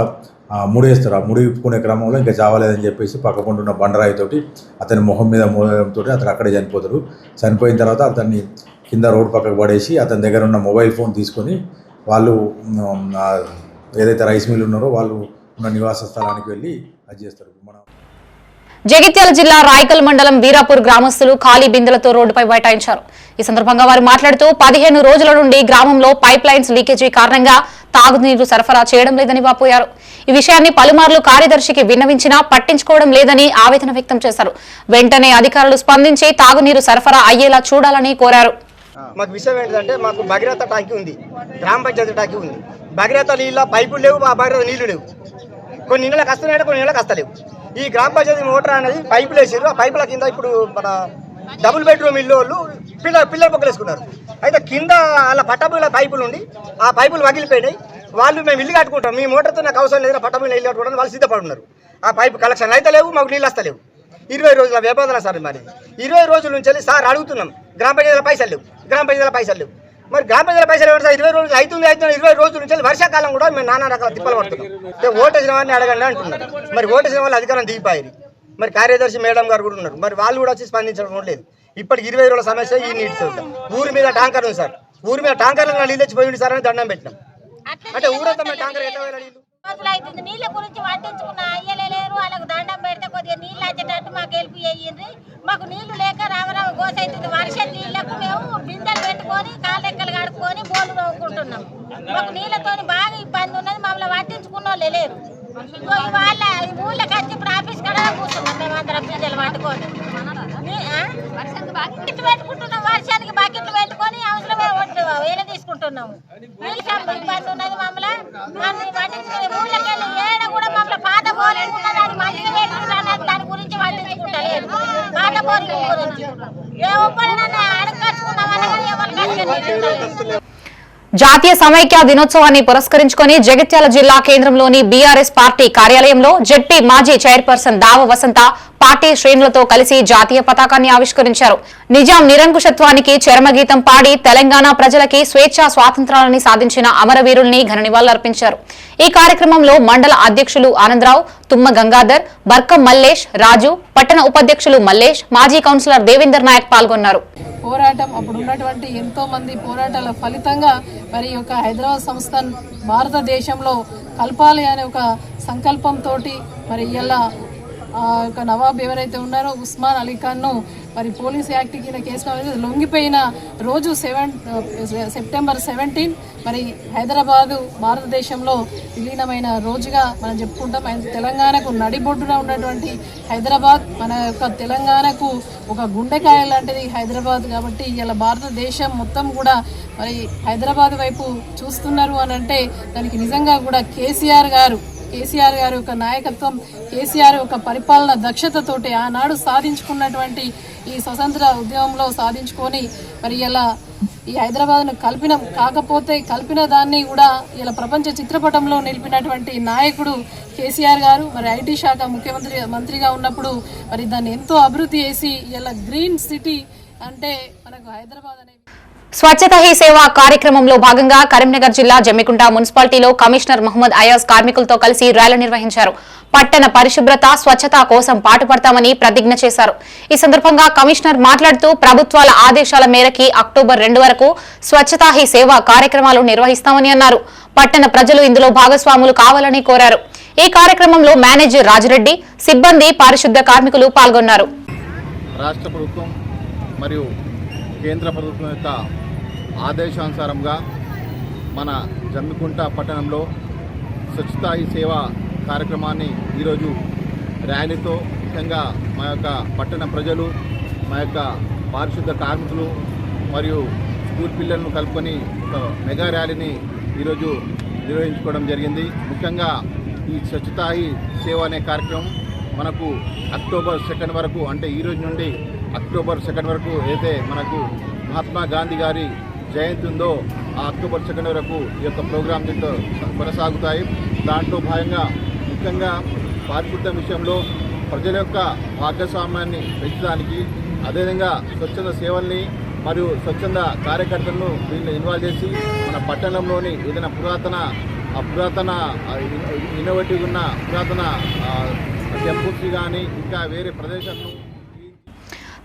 ముడేస్తారు. ఆ ముడి విప్పుకునే క్రమంలో ఇంకా చావలేదని చెప్పేసి పక్కకుంటున్న బండరాయితోటి అతని మొహం మీద మోదడంతో అతను అక్కడే చనిపోతాడు. చనిపోయిన తర్వాత అతన్ని కింద రోడ్డు పక్కకు పడేసి అతని దగ్గర ఉన్న మొబైల్ ఫోన్ తీసుకొని వాళ్ళు ఏదైతే రైస్ మిల్ ఉన్నారో వాళ్ళు ఉన్న నివాస స్థలానికి వెళ్ళి అది చేస్తారు. జగిత్యాల జిల్లా రాయకల్ మండలం వీరాపూర్ గ్రామస్తులు ఖాళీ బిందెలతో రోడ్డుపై బైఠాయించారు. ఈ సందర్భంగా వారు మాట్లాడుతూ 15 రోజుల నుండి గ్రామంలో పైప్ లైన్స్ లీకేజీ కారణంగా తాగునీరు సరఫరా చేయడం లేదని వాపోయారు. ఈ విషయాన్ని పలుమార్లు కార్యదర్శికి విన్నవించినా పట్టించుకోవడం లేదని ఆవేదన వ్యక్తం చేశారు. వెంటనే అధికారులు స్పందించి తాగునీరు సరఫరా అయ్యేలా చూడాలని కోరారు. మాకు విషయం ఏంటంటే మాకు భగీరథ టాంకీ ఉంది, గ్రామ పంచాయతీ టాంకీ ఉంది. భగీరథ నీళ్ళ పైపులు లేవు, మా భగీరథ నీళ్లు లేవు. కొన్ని నీళ్ళకి వస్తున్నాయంటే కొన్ని నీళ్ళకి వస్తలేవు. ఈ గ్రామ పంచాయతీ మోటార్ అనేది పైపులు వేసారు. ఆ పైపుల కింద ఇప్పుడు మన డబుల్ బెడ్రూమ్ ఇల్లు వాళ్ళు పిల్లర్ పొక్కలు వేసుకున్నారు. అయితే కింద వాళ్ళ పట్టబుల పైపులు ఉండి ఆ పైపులు పగిలిపోయినాయి. వాళ్ళు మేము ఇల్లు కట్టుకుంటాం, మీ మోటార్తో నాకు అవసరం లేదు, పట్టబుల ఇల్లు కట్టుకోవడానికి వాళ్ళు సిద్ధపడున్నారు. ఆ పైపు కలెక్షన్ అయితే లేవు, మాకు నీళ్ళు వస్తలేవు. 20 రోజుల వ్యవధానం సార్. మరి 20 రోజుల నుంచి వెళ్ళి సార్ అడుగుతున్నాం, గ్రామ పంచాయతీల పైసలు లేవు, గ్రామ పంచాయతీల పైసలు లేవు. మరి గ్రామ పంచాయతీల పైసలు ఎవరు సార్? 20 రోజులు అవుతుంది. 20 రోజుల నుంచి వర్షాకాలం కూడా మేము నానా రకాల తిప్పలు పడుతున్నాం. ఓటేసిన వారిని అడగండి అంటున్నారు. మరి ఓటేసిన వాళ్ళు అధికారం దిగిపోయారు. మరి కార్యదర్శి మేడం గారు కూడా ఉన్నారు, మరి వాళ్ళు కూడా వచ్చి స్పందించడం లేదు. ఇప్పటికి 20 రోజుల సమస్య ఈ నీటి చూద్దాం. ఊరి మీద ట్యాంకర్ ఉంది సార్, ఊరి మీద ట్యాంకర్లు నీళ్ళు తెచ్చిపోయింది సార్ అని దండం పెట్టినాం. అంటే ఊరంతా మేము ట్యాంకర్ ఎట్లా నీళ్ళు అవుతుంది. నీళ్ళ గురించి పట్టించుకున్న అయ్యలేరు, వాళ్ళకు దండం పెడితే కొద్దిగా నీళ్ళు వచ్చేటట్టు మాకు హెల్ప్ చేయండి. మాకు నీళ్లు లేక రామరామ గోస అవుతుంది. వర్షం నీళ్లకు మేము బిందెలు పెట్టుకొని కాళ్ళెక్కలు కడుక్కొని బోలు తవ్వుకుంటున్నాం. మాకు నీళ్ళతో బాగా ఇబ్బంది ఉన్నది, మమ్మల్ని పట్టించుకున్న వాళ్ళే లేరు. వాళ్ళ ఊళ్ళకి వచ్చి ఇప్పుడు ఆఫీస్ కూడా కూర్చున్నాం మేము అందరం బిందెలు పట్టుకొని బకెట్లు పెట్టుకుంటున్నాం. వర్షానికి బకెట్లు పెట్టుకొని అవసరమే వేరే తీసుకుంటున్నాము. నీళ్ళ ఇబ్బంది ఉన్నది, మమ్మల్ని పట్టించుకునే ఊళ్ళకి వెళ్ళి ఏడ కూడా మమ్మల్ని పాత బోరింగ్ ఉన్నది, అది మంచిగా పెట్టుకుంటున్నది, దాని గురించి పట్టించుకుంటలేదు. పాత బోరింగ్ గురించి ఏ ఒక్కడన్నా అడగచ్చుకున్నామన్నా ఎవరు. జాతీయ సమైక్య దినోత్సవాన్ని పురస్కరించుకొని జగిత్యాల జిల్లా కేంద్రంలోని బీఆర్ఎస్ పార్టీ కార్యాలయంలో జెడ్పీ మాజీ చైర్పర్సన్ దావ వసంత పార్టీ శ్రేణులతో కలిసి జాతీయ పతాకాన్ని ఆవిష్కరించారు. నిజాం నిరంకుశత్వానికి చరమగీతం పాడి తెలంగాణ ప్రజలకి స్వేచ్ఛా స్వాతంత్రాలని సాధించిన అమరవీరుల్ని ఘన నివాళులర్పించారు. ఈ కార్యక్రమంలో మండల అధ్యక్షులు ఆనందరావు, తుమ్మ గంగాధర్, బర్కం మల్లేష్, రాజు, పట్టణ ఉపాధ్యక్షులు మల్లేష్, మాజీ కౌన్సిలర్ దేవేందర్ నాయక్ పాల్గొన్నారు. పోరాటం అప్పుడు ఉన్నటువంటి ఎంతో మంది పోరాటాల ఫలితంగా మరి ఒక హైదరాబాద్ సంస్థను భారతదేశంలో కలపాలి అనే ఒక సంకల్పంతో మరి ఇలా ఒక నవాబ్ ఎవరైతే ఉన్నారో ఉస్మాన్ అలీ ఖాన్ను మరి పోలీస్ యాక్ట్ కింద కేసు లొంగిపోయిన రోజు సెప్టెంబర్ 17 మరి హైదరాబాదు భారతదేశంలో విలీనమైన రోజుగా మనం చెప్పుకుంటాం. తెలంగాణకు నడిబొడ్డున ఉన్నటువంటి హైదరాబాద్ మన యొక్క తెలంగాణకు ఒక గుండెకాయ లాంటిది హైదరాబాద్. కాబట్టి ఇలా భారతదేశం మొత్తం కూడా మరి హైదరాబాద్ వైపు చూస్తున్నారు అని అంటే దానికి నిజంగా కూడా కేసీఆర్ గారు యొక్క నాయకత్వం, కేసీఆర్ యొక్క పరిపాలన దక్షతతోటి ఆనాడు సాధించుకున్నటువంటి ఈ స్వతంత్ర ఉద్యమంలో సాధించుకొని మరి ఇలా ఈ హైదరాబాద్ను కలిపినాం. కాకపోతే కలిపిన దాన్ని కూడా ఇలా ప్రపంచ చిత్రపటంలో నిలిపినటువంటి నాయకుడు కేసీఆర్ గారు మరి ఐటీ శాఖ మంత్రిగా ఉన్నప్పుడు మరి దాన్ని ఎంతో అభివృద్ధి చేసి ఇలా గ్రీన్ సిటీ అంటే మనకు హైదరాబాద్ అనేది. స్వచ్ఛత హీ సేవ కార్యక్రమంలో భాగంగా కరీంనగర్ జిల్లా జమ్మికుంట మున్సిపాలిటీలో కమిషనర్ మహమ్మద్ అయాజ్ కార్మికులతో కలిసి ర్యాలీ నిర్వహించారు. పట్టణ పరిశుభ్రత స్వచ్ఛత కోసం పాటుపడతామని ప్రతిజ్ఞ చేశారు. ఈ సందర్భంగా కమిషనర్ మాట్లాడుతూ ప్రభుత్వాల ఆదేశాల మేరకు అక్టోబర్ 2 వరకు స్వచ్ఛత హీ సేవ కార్యక్రమాలు నిర్వహిస్తామని అన్నారు. పట్టణ ప్రజలు ఇందులో భాగస్వాములు కావాలని కోరారు. ఈ కార్యక్రమంలో మేనేజర్ రాజిరెడ్డి, సిబ్బంది, పారిశుద్ధ్య కార్మికులు పాల్గొన్నారు. రాష్ట్ర ప్రభుత్వం మరియు కేంద్ర ప్రభుత్వం యొక్క ఆదేశానుసారంగా మన జమ్మికుంట పట్టణంలో స్వచ్ఛతా హీ సేవ కార్యక్రమాన్ని ఈరోజు ర్యాలీతో ముఖ్యంగా మా యొక్క పట్టణ ప్రజలు, మా యొక్క పారిశుద్ధ కార్మికులు మరియు స్కూల్ పిల్లలను కలుపుకొని ఒక మెగా ర్యాలీని ఈరోజు నిర్వహించుకోవడం జరిగింది. ముఖ్యంగా ఈ స్వచ్ఛతా హీ సేవ అనే కార్యక్రమం మనకు అక్టోబర్ 2 వరకు, అంటే ఈరోజు నుండి అక్టోబర్ 2 వరకు అయితే మనకు మహాత్మా గాంధీ గారి జయంతి ఉందో ఆ అక్టోబర్ 2 వరకు ఈ యొక్క ప్రోగ్రాం దీంట్లో కొనసాగుతాయి. దాంట్లో భాగంగా ముఖ్యంగా పారిశుద్ధ్యం విషయంలో ప్రజల యొక్క భాగస్వామ్యాన్ని పెంచడానికి, అదేవిధంగా స్వచ్ఛంద సేవల్ని మరియు స్వచ్ఛంద కార్యకర్తలను దీన్ని ఇన్వాల్వ్ చేసి మన పట్టణంలోని ఏదైనా పురాతన ఇన్నోవేటివ్ ఉన్న పురాతన టెంపుల్స్ కానీ ఇంకా వేరే ప్రదేశాలను.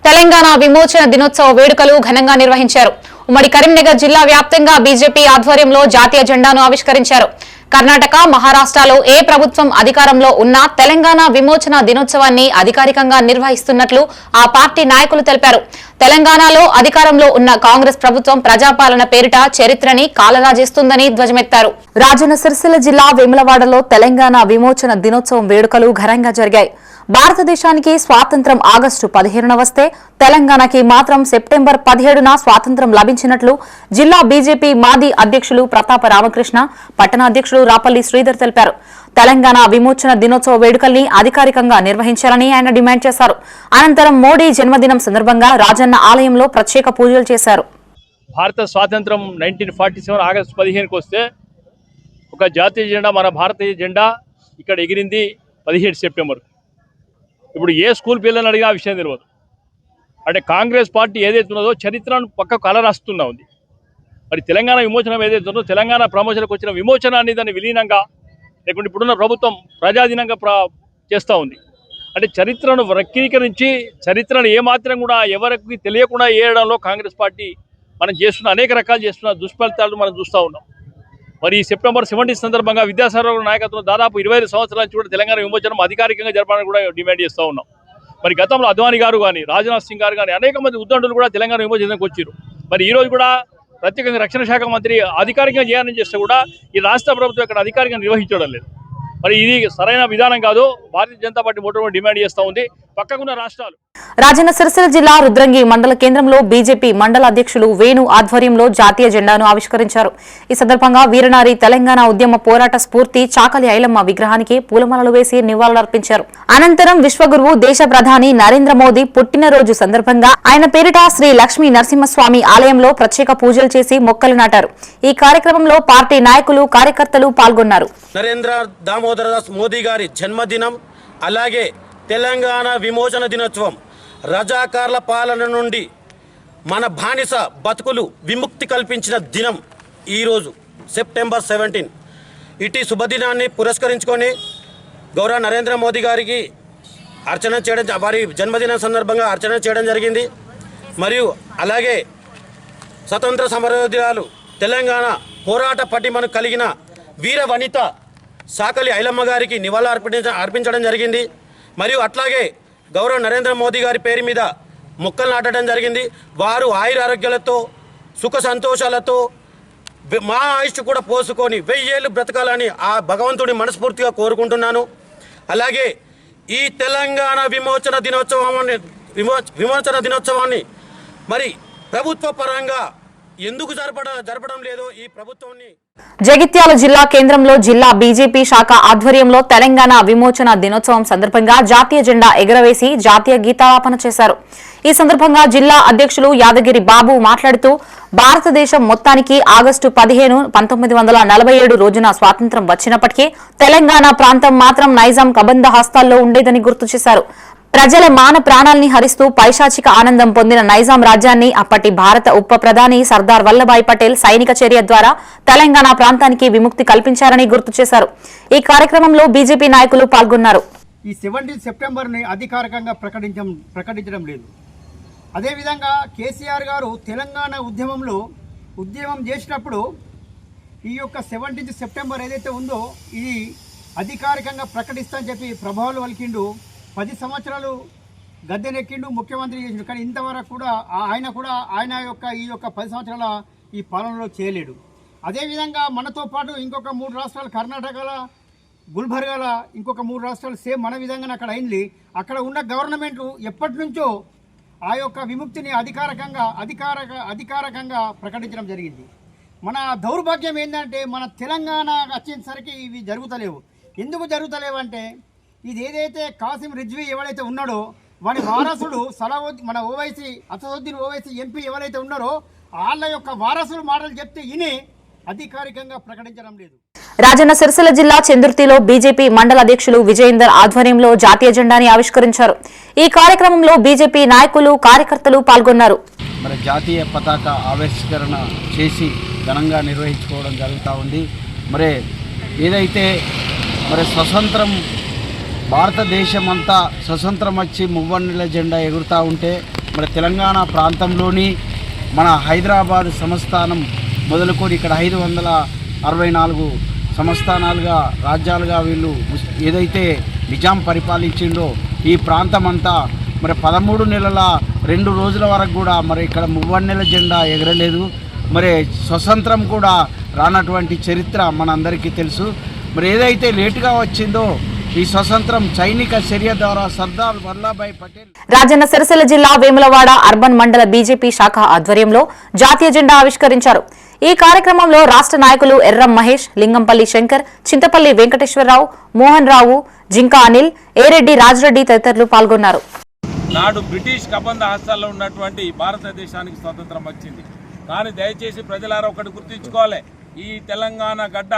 తెలంగాణ విమోచన దినోత్సవ వేడుకలు ఘనంగా నిర్వహించారు. ఉమ్మడి కరీంనగర్ జిల్లా వ్యాప్తంగా బీజేపీ ఆధ్వర్యంలో జాతీయ జెండాను ఆవిష్కరించారు. కర్ణాటక, మహారాష్ట్రలో ఏ ప్రభుత్వం అధికారంలో ఉన్నా తెలంగాణ విమోచన దినోత్సవాన్ని అధికారికంగా నిర్వహిస్తున్నట్లు ఆ పార్టీ నాయకులు తెలిపారు. తెలంగాణలో అధికారంలో ఉన్న కాంగ్రెస్ ప్రభుత్వం ప్రజాపాలన పేరిట చరిత్రని కాలరాజేస్తుందని ధ్వజమెత్తారు. రాజన్న సిరిసిల్ల జిల్లా వేములవాడలో తెలంగాణ విమోచన దినోత్సవం వేడుకలు ఘనంగా జరిగాయి. భారతదేశానికి స్వాతంత్ర్యం ఆగస్టు 15న వస్తే తెలంగాణకి మాత్రం సెప్టెంబర్ 17న స్వాతంత్ర్యం లభించినట్లు జిల్లా బీజేపీ మాజీ అధ్యక్షులు ప్రతాప రామకృష్ణ, పట్టణ అధ్యక్షులు రాపల్లి శ్రీధర్ తెలిపారు. తెలంగాణ విమోచన దినోత్సవ వేడుకల్ని అధికారికంగా నిర్వహించాలని ఆయన డిమాండ్ చేశారు. అనంతరం మోడీ జన్మదినం సందర్భంగా రాజన్న ఆలయంలో ప్రత్యేక పూజలు చేశారు. భారత స్వాతంత్రం 1947 ఆగస్టు 15కి వస్తే ఒక జాతీయ జెండా, మన భారతీయ జెండా ఇక్కడ ఎగిరింది 17 సెప్టెంబర్. ఇప్పుడు ఏ స్కూల్ పిల్లల్ని అడిగినా ఆ విషయం తెలియదు. అంటే కాంగ్రెస్ పార్టీ ఏదైతే ఉన్నదో చరిత్రను పక్కకు కలరాస్తున్నా ఉంది. మరి తెలంగాణ విమోచనం ఏదైతే ఉన్నదో, తెలంగాణ ప్రమోషన్కి వచ్చిన విమోచనాన్ని దాన్ని విలీనంగా లేకుంటే ఇప్పుడున్న ప్రభుత్వం ప్రజాధీనంగా చేస్తూ ఉంది. అంటే చరిత్రను వక్రీకరించి చరిత్రను ఏమాత్రం కూడా ఎవరికి తెలియకుండా చేయడంలో కాంగ్రెస్ పార్టీ మనం చేస్తున్న అనేక రకాలు చేస్తున్న దుష్ఫలితాలు మనం చూస్తూ ఉన్నాం. మరి ఈ సెప్టెంబర్ 17 సందర్భంగా విద్యాసాగర్ నాయకత్వంలో దాదాపు 25 సంవత్సరాల నుంచి కూడా తెలంగాణ విమోచనం అధికారికంగా జరపాలని కూడా డిమాండ్ చేస్తూ ఉన్నాం. మరి గతంలో అద్వానీ గారు కానీ, రాజ్నాథ్ సింగ్ గారు కానీ అనేక మంది ఉద్దండులు కూడా తెలంగాణ విమోచనకు వచ్చారు. మరి ఈరోజు కూడా ప్రత్యేకంగా రక్షణ శాఖ మంత్రి అధికారికంగా చేయాలని చేస్తే కూడా ఈ రాష్ట్ర ప్రభుత్వం ఇక్కడ అధికారికంగా నిర్వహించడం లేదు. మరి ఇది సరైన విధానం కాదు. భారతీయ జనతా పార్టీ మొట్టమొదటి డిమాండ్ చేస్తూ ఉంది. పక్కకున్న రాష్ట్రాలు. రాజన్న సిరిసిల్ల జిల్లా రుద్రంగి మండల కేంద్రంలో బీజేపీ మండల అధ్యక్షులు వేణు ఆధ్వర్యంలో జాతీయ జెండాను ఆవిష్కరించారు. ఈ సందర్భంగా వీరనారి తెలంగాణ ఉద్యమ పోరాట స్ఫూర్తి చాకలి ఐలమ్మ విగ్రహానికి పూలమాలలు వేసి నివాళులర్పించారు. అనంతరం విశ్వగురువు దేశ ప్రధాని నరేంద్ర మోదీ పుట్టినరోజు సందర్భంగా ఆయన పేరిట శ్రీ లక్ష్మీ నరసింహస్వామి ఆలయంలో ప్రత్యేక పూజలు చేసి మొక్కలు నాటారు. ఈ కార్యక్రమంలో పార్టీ నాయకులు, కార్యకర్తలు పాల్గొన్నారు. నరేంద్ర దామోదర దాస్ మోదీ గారి జన్మదినం, అలాగే తెలంగాణ విమోచన దినోత్సవం, రజాకార్ల పాలన నుండి మన బానిస బతుకులు విముక్తి కల్పించిన దినం ఈరోజు సెప్టెంబర్ 17. ఇటీ శుభదినాన్ని పురస్కరించుకొని గౌరవ నరేంద్ర మోదీ గారికి అర్చన చేయడం, వారి జన్మదినం సందర్భంగా అర్చన చేయడం జరిగింది. మరియు అలాగే స్వతంత్ర సమరయోధురాలు, తెలంగాణ పోరాట పటిమను కలిగిన వీర వనిత సాకలి ఐలమ్మ గారికి నివాళులు అర్పించడం జరిగింది. మరియు అట్లాగే గౌరవ నరేంద్ర మోదీ గారి పేరు మీద మొక్కలు నాటడం జరిగింది. వారు ఆయుర ఆరోగ్యాలతో, సుఖ సంతోషాలతో, మా ఆయుష్ కూడా పోసుకొని 1000 ఏళ్ళు బ్రతకాలని ఆ భగవంతుడి మనస్ఫూర్తిగా కోరుకుంటున్నాను. అలాగే ఈ తెలంగాణ విమోచన దినోత్సవాన్ని మరి ప్రభుత్వ పరంగా ఎందుకు జరపడం లేదో ఈ ప్రభుత్వాన్ని. జగిత్యాల జిల్లా కేంద్రంలో జిల్లా బీజేపీ శాఖ ఆధ్వర్యంలో తెలంగాణ విమోచన దినోత్సవం సందర్భంగా జాతీయ జెండా ఎగురవేసి జాతీయ గీతాలాపన చేశారు. ఈ సందర్భంగా జిల్లా అధ్యక్షులు యాదగిరి బాబు మాట్లాడుతూ భారతదేశం మొత్తానికి ఆగస్టు 15, 1947 రోజున స్వాతంత్ర్యం వచ్చినప్పటికీ తెలంగాణ ప్రాంతం మాత్రం నైజాం కబంధ హస్తాల్లో ఉండేదని గుర్తు చేశారు. ప్రజల మాన ప్రాణాల్ని హరిస్తూ పైశాచిక ఆనందం పొందిన నైజాం రాజ్యాన్ని అప్పటి భారత ఉప ప్రధాని సర్దార్ వల్లభాయ్ పటేల్ సైనిక చర్య ద్వారా తెలంగాణ ప్రాంతానికి విముక్తి కల్పించారని గుర్తు చేశారు. ఈ కార్యక్రమంలో బీజేపీ నాయకులు పాల్గొన్నారు. ఈ 17 సెప్టెంబర్ని అధికారికంగా ప్రకటించడం లేదు. అదేవిధంగా కేసీఆర్ గారు తెలంగాణ ఉద్యమం చేసినప్పుడు ఈ యొక్క 17 సెప్టెంబర్ ఏదైతే ఉందో ఇది అధికారికంగా ప్రకటిస్తానని చెప్పి ప్రభావాలు వలికిండు. 10 సంవత్సరాలు గద్దెనెక్కిండు, ముఖ్యమంత్రి చేసిండు. కానీ ఇంతవరకు కూడా ఆయన యొక్క ఈ యొక్క 10 సంవత్సరాల ఈ పాలనలో చేయలేడు. అదేవిధంగా మనతో పాటు ఇంకొక 3 రాష్ట్రాలు కర్ణాటకల గుల్బర్గాల ఇంకొక 3 రాష్ట్రాలు సేమ్ మన విధంగానే అక్కడ అయింది. అక్కడ ఉన్న గవర్నమెంట్ ఎప్పటి నుంచో ఆ యొక్క విముక్తిని అధికారికంగా ప్రకటించడం జరిగింది. మన దౌర్భాగ్యం ఏంటంటే మన తెలంగాణ వచ్చేసరికి ఇవి జరుగుతలేవు. ఎందుకు జరుగుతలేవంటే ఇది ఏదైతే కాసిం రిజ్వీ ఎవరైతే ఉన్నాడో వాని వారసుడు మన అసదుద్దీన్ ఓవైసీ ఎంపీ ఎవరైతే ఉన్నారో వాళ్ళ యొక్క వారసులు మాటలు చెప్తే ఇని అధికారికంగా ప్రకటించడం లేదు. రాజన్న సిరిసిల్ల జిల్లా చందుర్తిలో బీజేపీ మండల అధ్యక్షులు విజయేందర్ ఆధ్వర్యంలో జాతీయ జెండాని ఆవిష్కరించారు. ఈ కార్యక్రమంలో బీజేపీ నాయకులు కార్యకర్తలు పాల్గొన్నారు. మరి జాతీయ పతాక ఆవిష్కరణ చేసి ఘనంగా నిర్వహించుకోవడం జరుగుతూ ఉంది. మరి ఏదైతే స్వతంత్రం భారతదేశం అంతా స్వతంత్రం వచ్చి మువ్వన్నెల జెండా ఎగురుతూ ఉంటే మరి తెలంగాణ ప్రాంతంలోని మన హైదరాబాద్ సంస్థానం మొదలుకొని ఇక్కడ 564 సంస్థానాలుగా రాజ్యాలుగా వీళ్ళు ఏదైతే నిజాం పరిపాలించిండో ఈ ప్రాంతం అంతా మరి 13 నెలల 2 రోజుల వరకు కూడా మరి ఇక్కడ మువ్వన్నెల జెండా ఎగరలేదు. మరి స్వతంత్రం కూడా రానటువంటి చరిత్ర మనందరికీ తెలుసు. మరి ఏదైతే లేటుగా వచ్చిందో ఈ స్వతంత్రం సైనిక చర్య ద్వారా సర్దార్ వల్లభాయ్ పటేల్. రాజన్న సిరిసిల్ల జిల్లా వేములవాడ అర్బన్ మండల బీజేపీ శాఖ ఆధ్వర్యంలో జాతీయ జెండా ఆవిష్కరించారు. ఈ కార్యక్రమంలో రాష్ట్ర నాయకులు ఎర్రం మహేష్, లింగంపల్లి శంకర్, చింతపల్లి వెంకటేశ్వరరావు, మోహన్ రావు, జింకా అనిల్, ఏరెడ్డి రాజరెడ్డి తదితరులు పాల్గొన్నారు. నాడు బ్రిటిష్ కబంధ హస్తాల్లో ఉన్నటువంటి భారతదేశానికి స్వాతంత్రం వచ్చింది. కానీ దయచేసి ప్రజలారా ఒకటి గుర్తుంచుకోవాలి, ఈ తెలంగాణ గడ్డ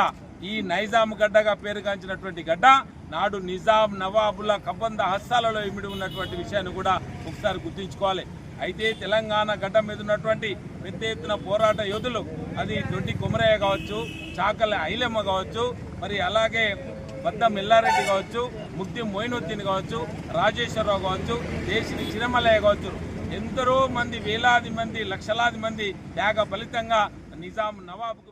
ఈ నైజాం గడ్డగా పేరుగాంచినటువంటి గడ్డ నాడు నిజాం నవాబుల కబంధ హస్తాలలో ఇమిడి ఉన్నటువంటి విషయాన్ని కూడా ఒకసారి గుర్తుంచుకోవాలి. అయితే తెలంగాణ గడ్డ మీద ఉన్నటువంటి పెద్ద ఎత్తున పోరాట యోధులు అది దొడ్డి కొమరయ్య కావచ్చు, చాకల ఐలమ్మ కావచ్చు, మరి అలాగే బద్దం ఎల్లారెడ్డి కావచ్చు, ముగ్ది మొయినుద్దీన్ కావచ్చు, రాజేశ్వరరావు కావచ్చు, దేశిని చిరమలయ్య కావచ్చు, ఎందరో మంది వేలాది మంది లక్షలాది మంది త్యాగ ఫలితంగా నిజాం నవాబుకు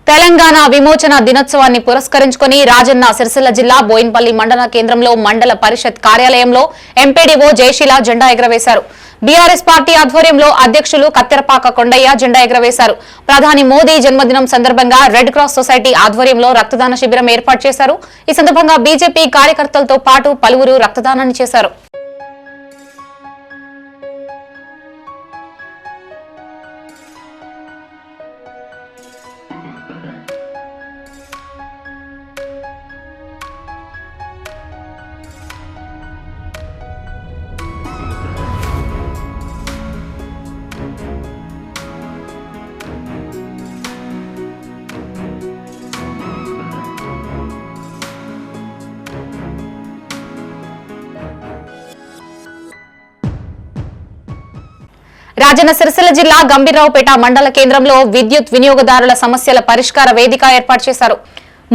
తెలంగాణ విమోచన దినోత్సవాన్ని పురస్కరించుకుని రాజన్న సిరిసిల్ల జిల్లా బోయిన్పల్లి మండల కేంద్రంలో మండల పరిషత్ కార్యాలయంలో ఎంపీడీఓ జయశీల జెండా ఎగురవేశారు. బీఆర్ఎస్ పార్టీ ఆధ్వర్యంలో అధ్యక్షులు కత్తెరపాక కొండయ్య జెండా ఎగురవేశారు. ప్రధాని మోదీ జన్మదినం సందర్భంగా రెడ్ క్రాస్ సొసైటీ ఆధ్వర్యంలో రక్తదాన శిబిరం ఏర్పాటు చేశారు. ఈ సందర్భంగా బీజేపీ కార్యకర్తలతో పాటు పలువురు రక్తదానాన్ని చేశారు. రాజన్న సిరిసిల్ల జిల్లా గంభీర్రావుపేట మండల కేంద్రంలో విద్యుత్ వినియోగదారుల సమస్యల పరిష్కార వేదిక ఏర్పాటు చేశారు.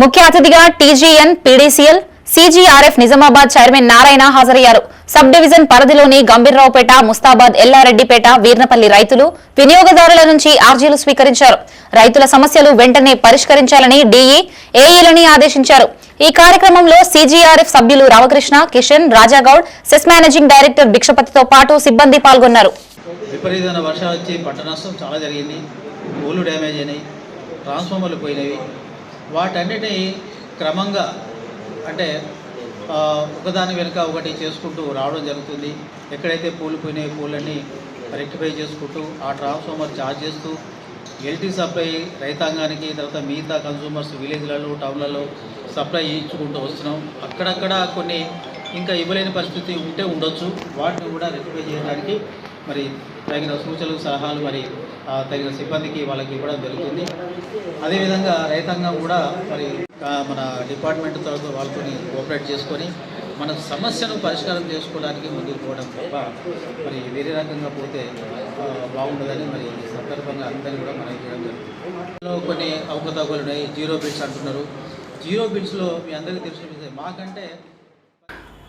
ముఖ్య అతిథిగా TGN, PDCL, CGRF Nizamabad chairman Narayana హాజరయ్యారు. సబ్ డివిజన్ పరిధిలోని గంభీర్రావుపేట, ముస్తాబాద్, ఎల్లారెడ్డిపేట, వీర్నపల్లి రైతులు, వినియోగదారుల నుంచి ఆర్జీలు స్వీకరించారు. రైతుల సమస్యలు వెంటనే పరిష్కరించాలని డీఈ, ఏఈలని ఆదేశించారు. ఈ కార్యక్రమంలో సీజీఆర్ఎఫ్ సభ్యులు Ramakrishna, Kishan, Rajagoud, CESS managing director భిక్షపతితో పాటు సిబ్బంది పాల్గొన్నారు. విపరీతమైన వర్షం వచ్చి పంట నష్టం చాలా జరిగింది. పూలు డ్యామేజ్ అయినాయి, ట్రాన్స్ఫార్మర్లు పోయినవి. వాటన్నిటినీ క్రమంగా అంటే ఒకదాని వెనుక ఒకటి చేసుకుంటూ రావడం జరుగుతుంది. ఎక్కడైతే పూలు పోయినాయి పూలన్నీ రెక్టిఫై చేసుకుంటూ ఆ ట్రాన్స్ఫార్మర్ ఛార్జ్ చేస్తూ ఎల్టీ సప్లై రైతాంగానికి, తర్వాత మిగతా కన్సూమర్స్ విలేజ్లలో టౌన్లలో సప్లై ఇచ్చుకుంటూ వస్తున్నాం. అక్కడక్కడ కొన్ని ఇంకా ఇవ్వలేని పరిస్థితి ఉంటే ఉండొచ్చు, వాటిని కూడా రెక్టిఫై చేయడానికి మరి తగిన సూచనలు సలహాలు మరి తగిన సిబ్బందికి వాళ్ళకి ఇవ్వడం జరుగుతుంది. అదేవిధంగా రైతాంగం కూడా మరి మన డిపార్ట్మెంట్తో వాళ్ళతో కోఆపరేట్ చేసుకొని మన సమస్యను పరిష్కారం చేసుకోవడానికి ముందుకు పోవడం తప్ప మరి వేరే రకంగా పోతే బాగుండదని మరి ఈ సందర్భంగా అందరినీ కూడా మనం చేయడం జరుగుతుంది. కొన్ని అవకతవకలు ఉన్నాయి, జీరో బిల్స్ అంటున్నారు. జీరో బిల్స్లో మీ అందరికీ తెలిసిన మాకంటే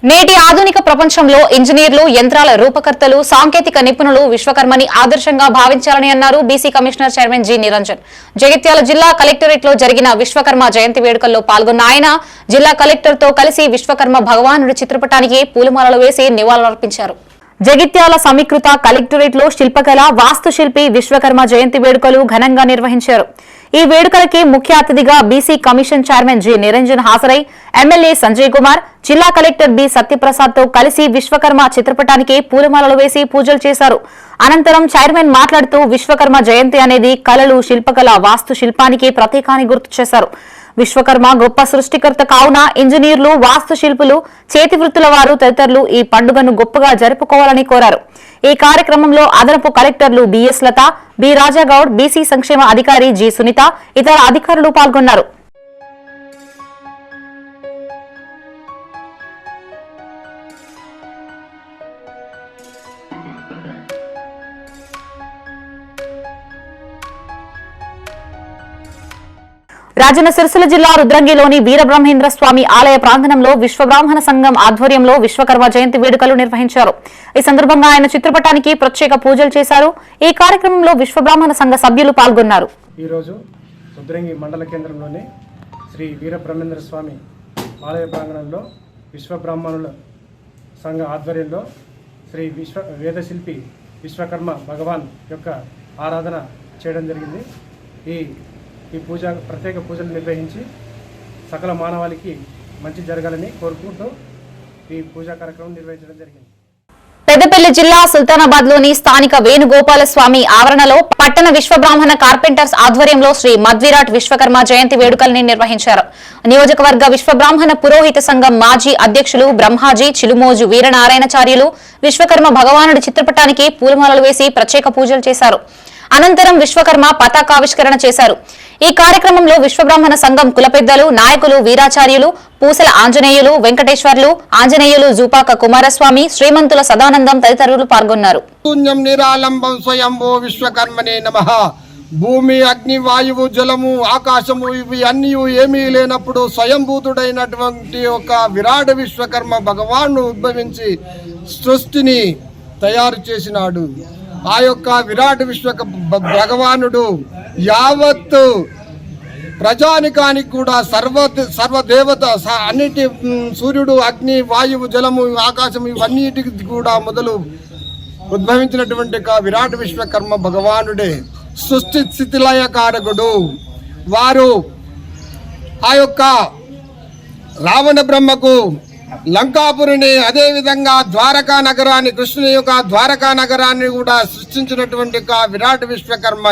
నేటి ఆధునిక ప్రపంచంలో ఇంజనీర్లు, యంత్రాల రూపకర్తలు, సాంకేతిక నిపుణులు విశ్వకర్మని ఆదర్శంగా భావించాలని అన్నారు BC commissioner chairman G Niranjan. Jagtial జిల్లా కలెక్టరేట్ లో జరిగిన విశ్వకర్మ జయంతి వేడుకల్లో పాల్గొన్న ఆయన జిల్లా కలెక్టర్ తో కలిసి విశ్వకర్మ భగవానుడి చిత్రపటానికి పూలమాలలు వేసి నివాళులర్పించారు. జగిత్యాల సమీకృత కలెక్టరేట్ లో శిల్పకళ, వాస్తుశిల్పి విశ్వకర్మ జయంతి వేడుకలు ఘనంగా నిర్వహించారు. ఈ వేడుకలకి ముఖ్య అతిథిగా BC commission chairman G Niranjan హాజరై ఎమ్మెల్యే సంజయ్ కుమార్, జిల్లా కలెక్టర్ బి సత్యప్రసాద్ తో కలిసి విశ్వకర్మ చిత్రపటానికి పూలమాలలు వేసి పూజలు చేశారు. అనంతరం చైర్మన్ మాట్లాడుతూ విశ్వకర్మ జయంతి అనేది కళలు, శిల్పకళ, వాస్తు శిల్పానికి ప్రతీకాన్ని గుర్తు చేశారు. విశ్వకర్మ గొప్ప సృష్టికర్త కావున ఇంజనీర్లు, వాస్తు శిల్పులు, చేతి వృత్తుల వారు తదితరులు ఈ పండుగను గొప్పగా జరుపుకోవాలని కోరారు. ఈ కార్యక్రమంలో అదనపు కలెక్టర్లు బిఎస్ లత, బి రాజాగౌడ్, బీసీ సంక్షేమ అధికారి జి సునీత, ఇతర అధికారులు పాల్గొన్నారు. రాజన్న సిరిసిల్ల జిల్లా రుద్రంగిలోని వీరబ్రహ్మేంద్ర స్వామి ఆలయ ప్రాంగణంలో విశ్వబ్రాహ్మణ సంఘం ఆధ్వర్యంలో విశ్వకర్మ జయంతి వేడుకలు నిర్వహించారు. ఈ సందర్భంగా ఆయన చిత్రపటానికి ప్రత్యేక పూజలు చేశారు. ఈ కార్యక్రమంలో విశ్వబ్రాహ్మణ సంఘ సభ్యులు పాల్గొన్నారు. ఈ రోజు రుద్రంగి మండల కేంద్రంలోని శ్రీ వీరబ్రహ్మేంద్ర స్వామి ఆలయ ప్రాంగణంలో విశ్వబ్రాహ్మణుల సంఘ ఆధ్వర్యంలో శ్రీ వేదశిల్పి విశ్వకర్మ భగవాన్ యొక్క ఆరాధన చేయడం జరిగింది. ఈ పూజ ప్రత్యేక పూజలు నిర్వహించి సకల మానవాళికి మంచి జరగాలని కోరుకుంటూ ఈ పూజా కార్యక్రమం నిర్వహించడం జరిగింది. పెద్దపల్లి జిల్లా సుల్తానాబాద్ లోని స్థానిక వేణుగోపాల స్వామి ఆవరణలో పట్టణ విశ్వబ్రాహ్మణ కార్పెంటర్స్ ఆధ్వర్యంలో శ్రీ మద్విరాట్ విశ్వకర్మ జయంతి వేడుకల్ని నిర్వహించారు. నియోజకవర్గ విశ్వబ్రాహ్మణ పురోహిత సంఘం మాజీ అధ్యక్షులు బ్రహ్మాజీ చిలుమోజు వీరనారాయణచార్యులు విశ్వకర్మ భగవానుడి చిత్రపటానికి పూలమాలలు వేసి ప్రత్యేక పూజలు చేశారు. అనంతరం విశ్వకర్మ పతాకావిష్కరణ చేశారు. ఈ కార్యక్రమంలో విశ్వబ్రాహ్మణ సంఘం కుల పెద్దలు, నాయకులు, వీరాచార్యులు, పూసల ఆంజనేయులు, వెంకటేశ్వర్లు, ఆంజనేయులు, జూపాక కుమారస్వామి, శ్రీమంతుల సదానందం తదితరులు పాల్గొన్నారు. నిరాలంబం స్వయంభో విశ్వకర్మనే నమః. భూమి, అగ్ని, వాయువు, జలము, ఆకాశము ఇవి అన్నీ ఏమీ లేనప్పుడు స్వయంభూతుడైనటువంటి ఒక విరాట్ విశ్వకర్మ భగవాను ఉద్భవించి సృష్టిని తయారు చేసినాడు. ఆ యొక్క విరాట్ భగవానుడు యావత్తు ప్రజానికానికి కూడా సర్వదేవత అన్నిటి సూర్యుడు, అగ్ని, వాయువు, జలము, ఆకాశము ఇవన్నిటికి కూడా మొదలు ఉద్భవించినటువంటి విరాట్ విశ్వకర్మ భగవానుడే సృష్టి స్థితిలయ కారకుడు. వారు ఆ యొక్క రావణ బ్రహ్మకు లంకాపురిని, అదేవిధంగా ద్వారకా నగరాన్ని, కృష్ణుని యొక్క ద్వారకా నగరాన్ని కూడా సృష్టించినటువంటి విరాట్ విశ్వకర్మ.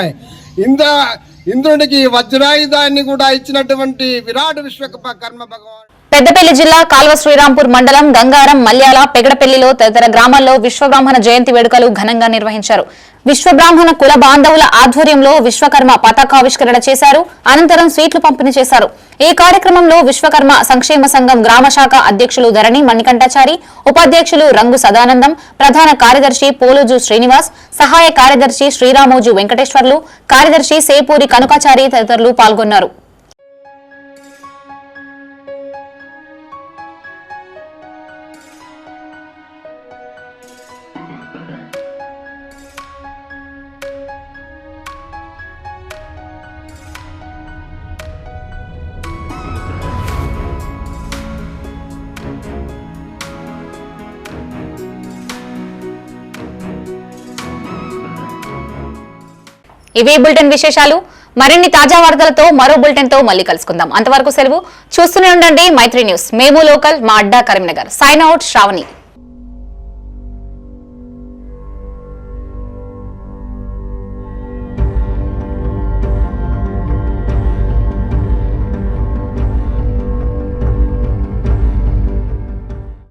ఇంద్రుడికి వజ్రాయుధాన్ని కూడా ఇచ్చినటువంటి విరాట్ విశ్వకర్మ భగవాన్. పెద్దపల్లి జిల్లా కాల్వ శ్రీరాంపూర్ మండలం గంగారం, మల్యాల, పెగడపల్లిలో తదితర గ్రామాల్లో విశ్వబ్రాహ్మణ జయంతి వేడుకలు ఘనంగా నిర్వహించారు. విశ్వబ్రాహ్మణ కుల బాంధవుల ఆధ్వర్యంలో విశ్వకర్మ పతాకావిష్కరణ చేశారు. అనంతరం స్వీట్లు పంపిణీ చేశారు. ఈ కార్యక్రమంలో విశ్వకర్మ సంక్షేమ సంఘం గ్రామ శాఖ అధ్యక్షులు ధరణి మణికంఠాచారి, ఉపాధ్యక్షులు రంగు సదానందం, ప్రధాన కార్యదర్శి పోలుజు శ్రీనివాస్, సహాయ కార్యదర్శి శ్రీరామోజు వెంకటేశ్వర్లు, కార్యదర్శి సేపూరి కనుకాచారి తదితరులు పాల్గొన్నారు. ఇవే బులెటిన్ విశేషాలు. మరిన్ని తాజా వార్తలతో మరో బులెటిన్ తో మళ్ళీ కలుసుకుందాం. అంతవరకు సెలవు. చూస్తూనే ఉండండి మైత్రి న్యూస్. మేము లోకల్, మా అడ్డా కరీంనగర్. Sign out Shravani.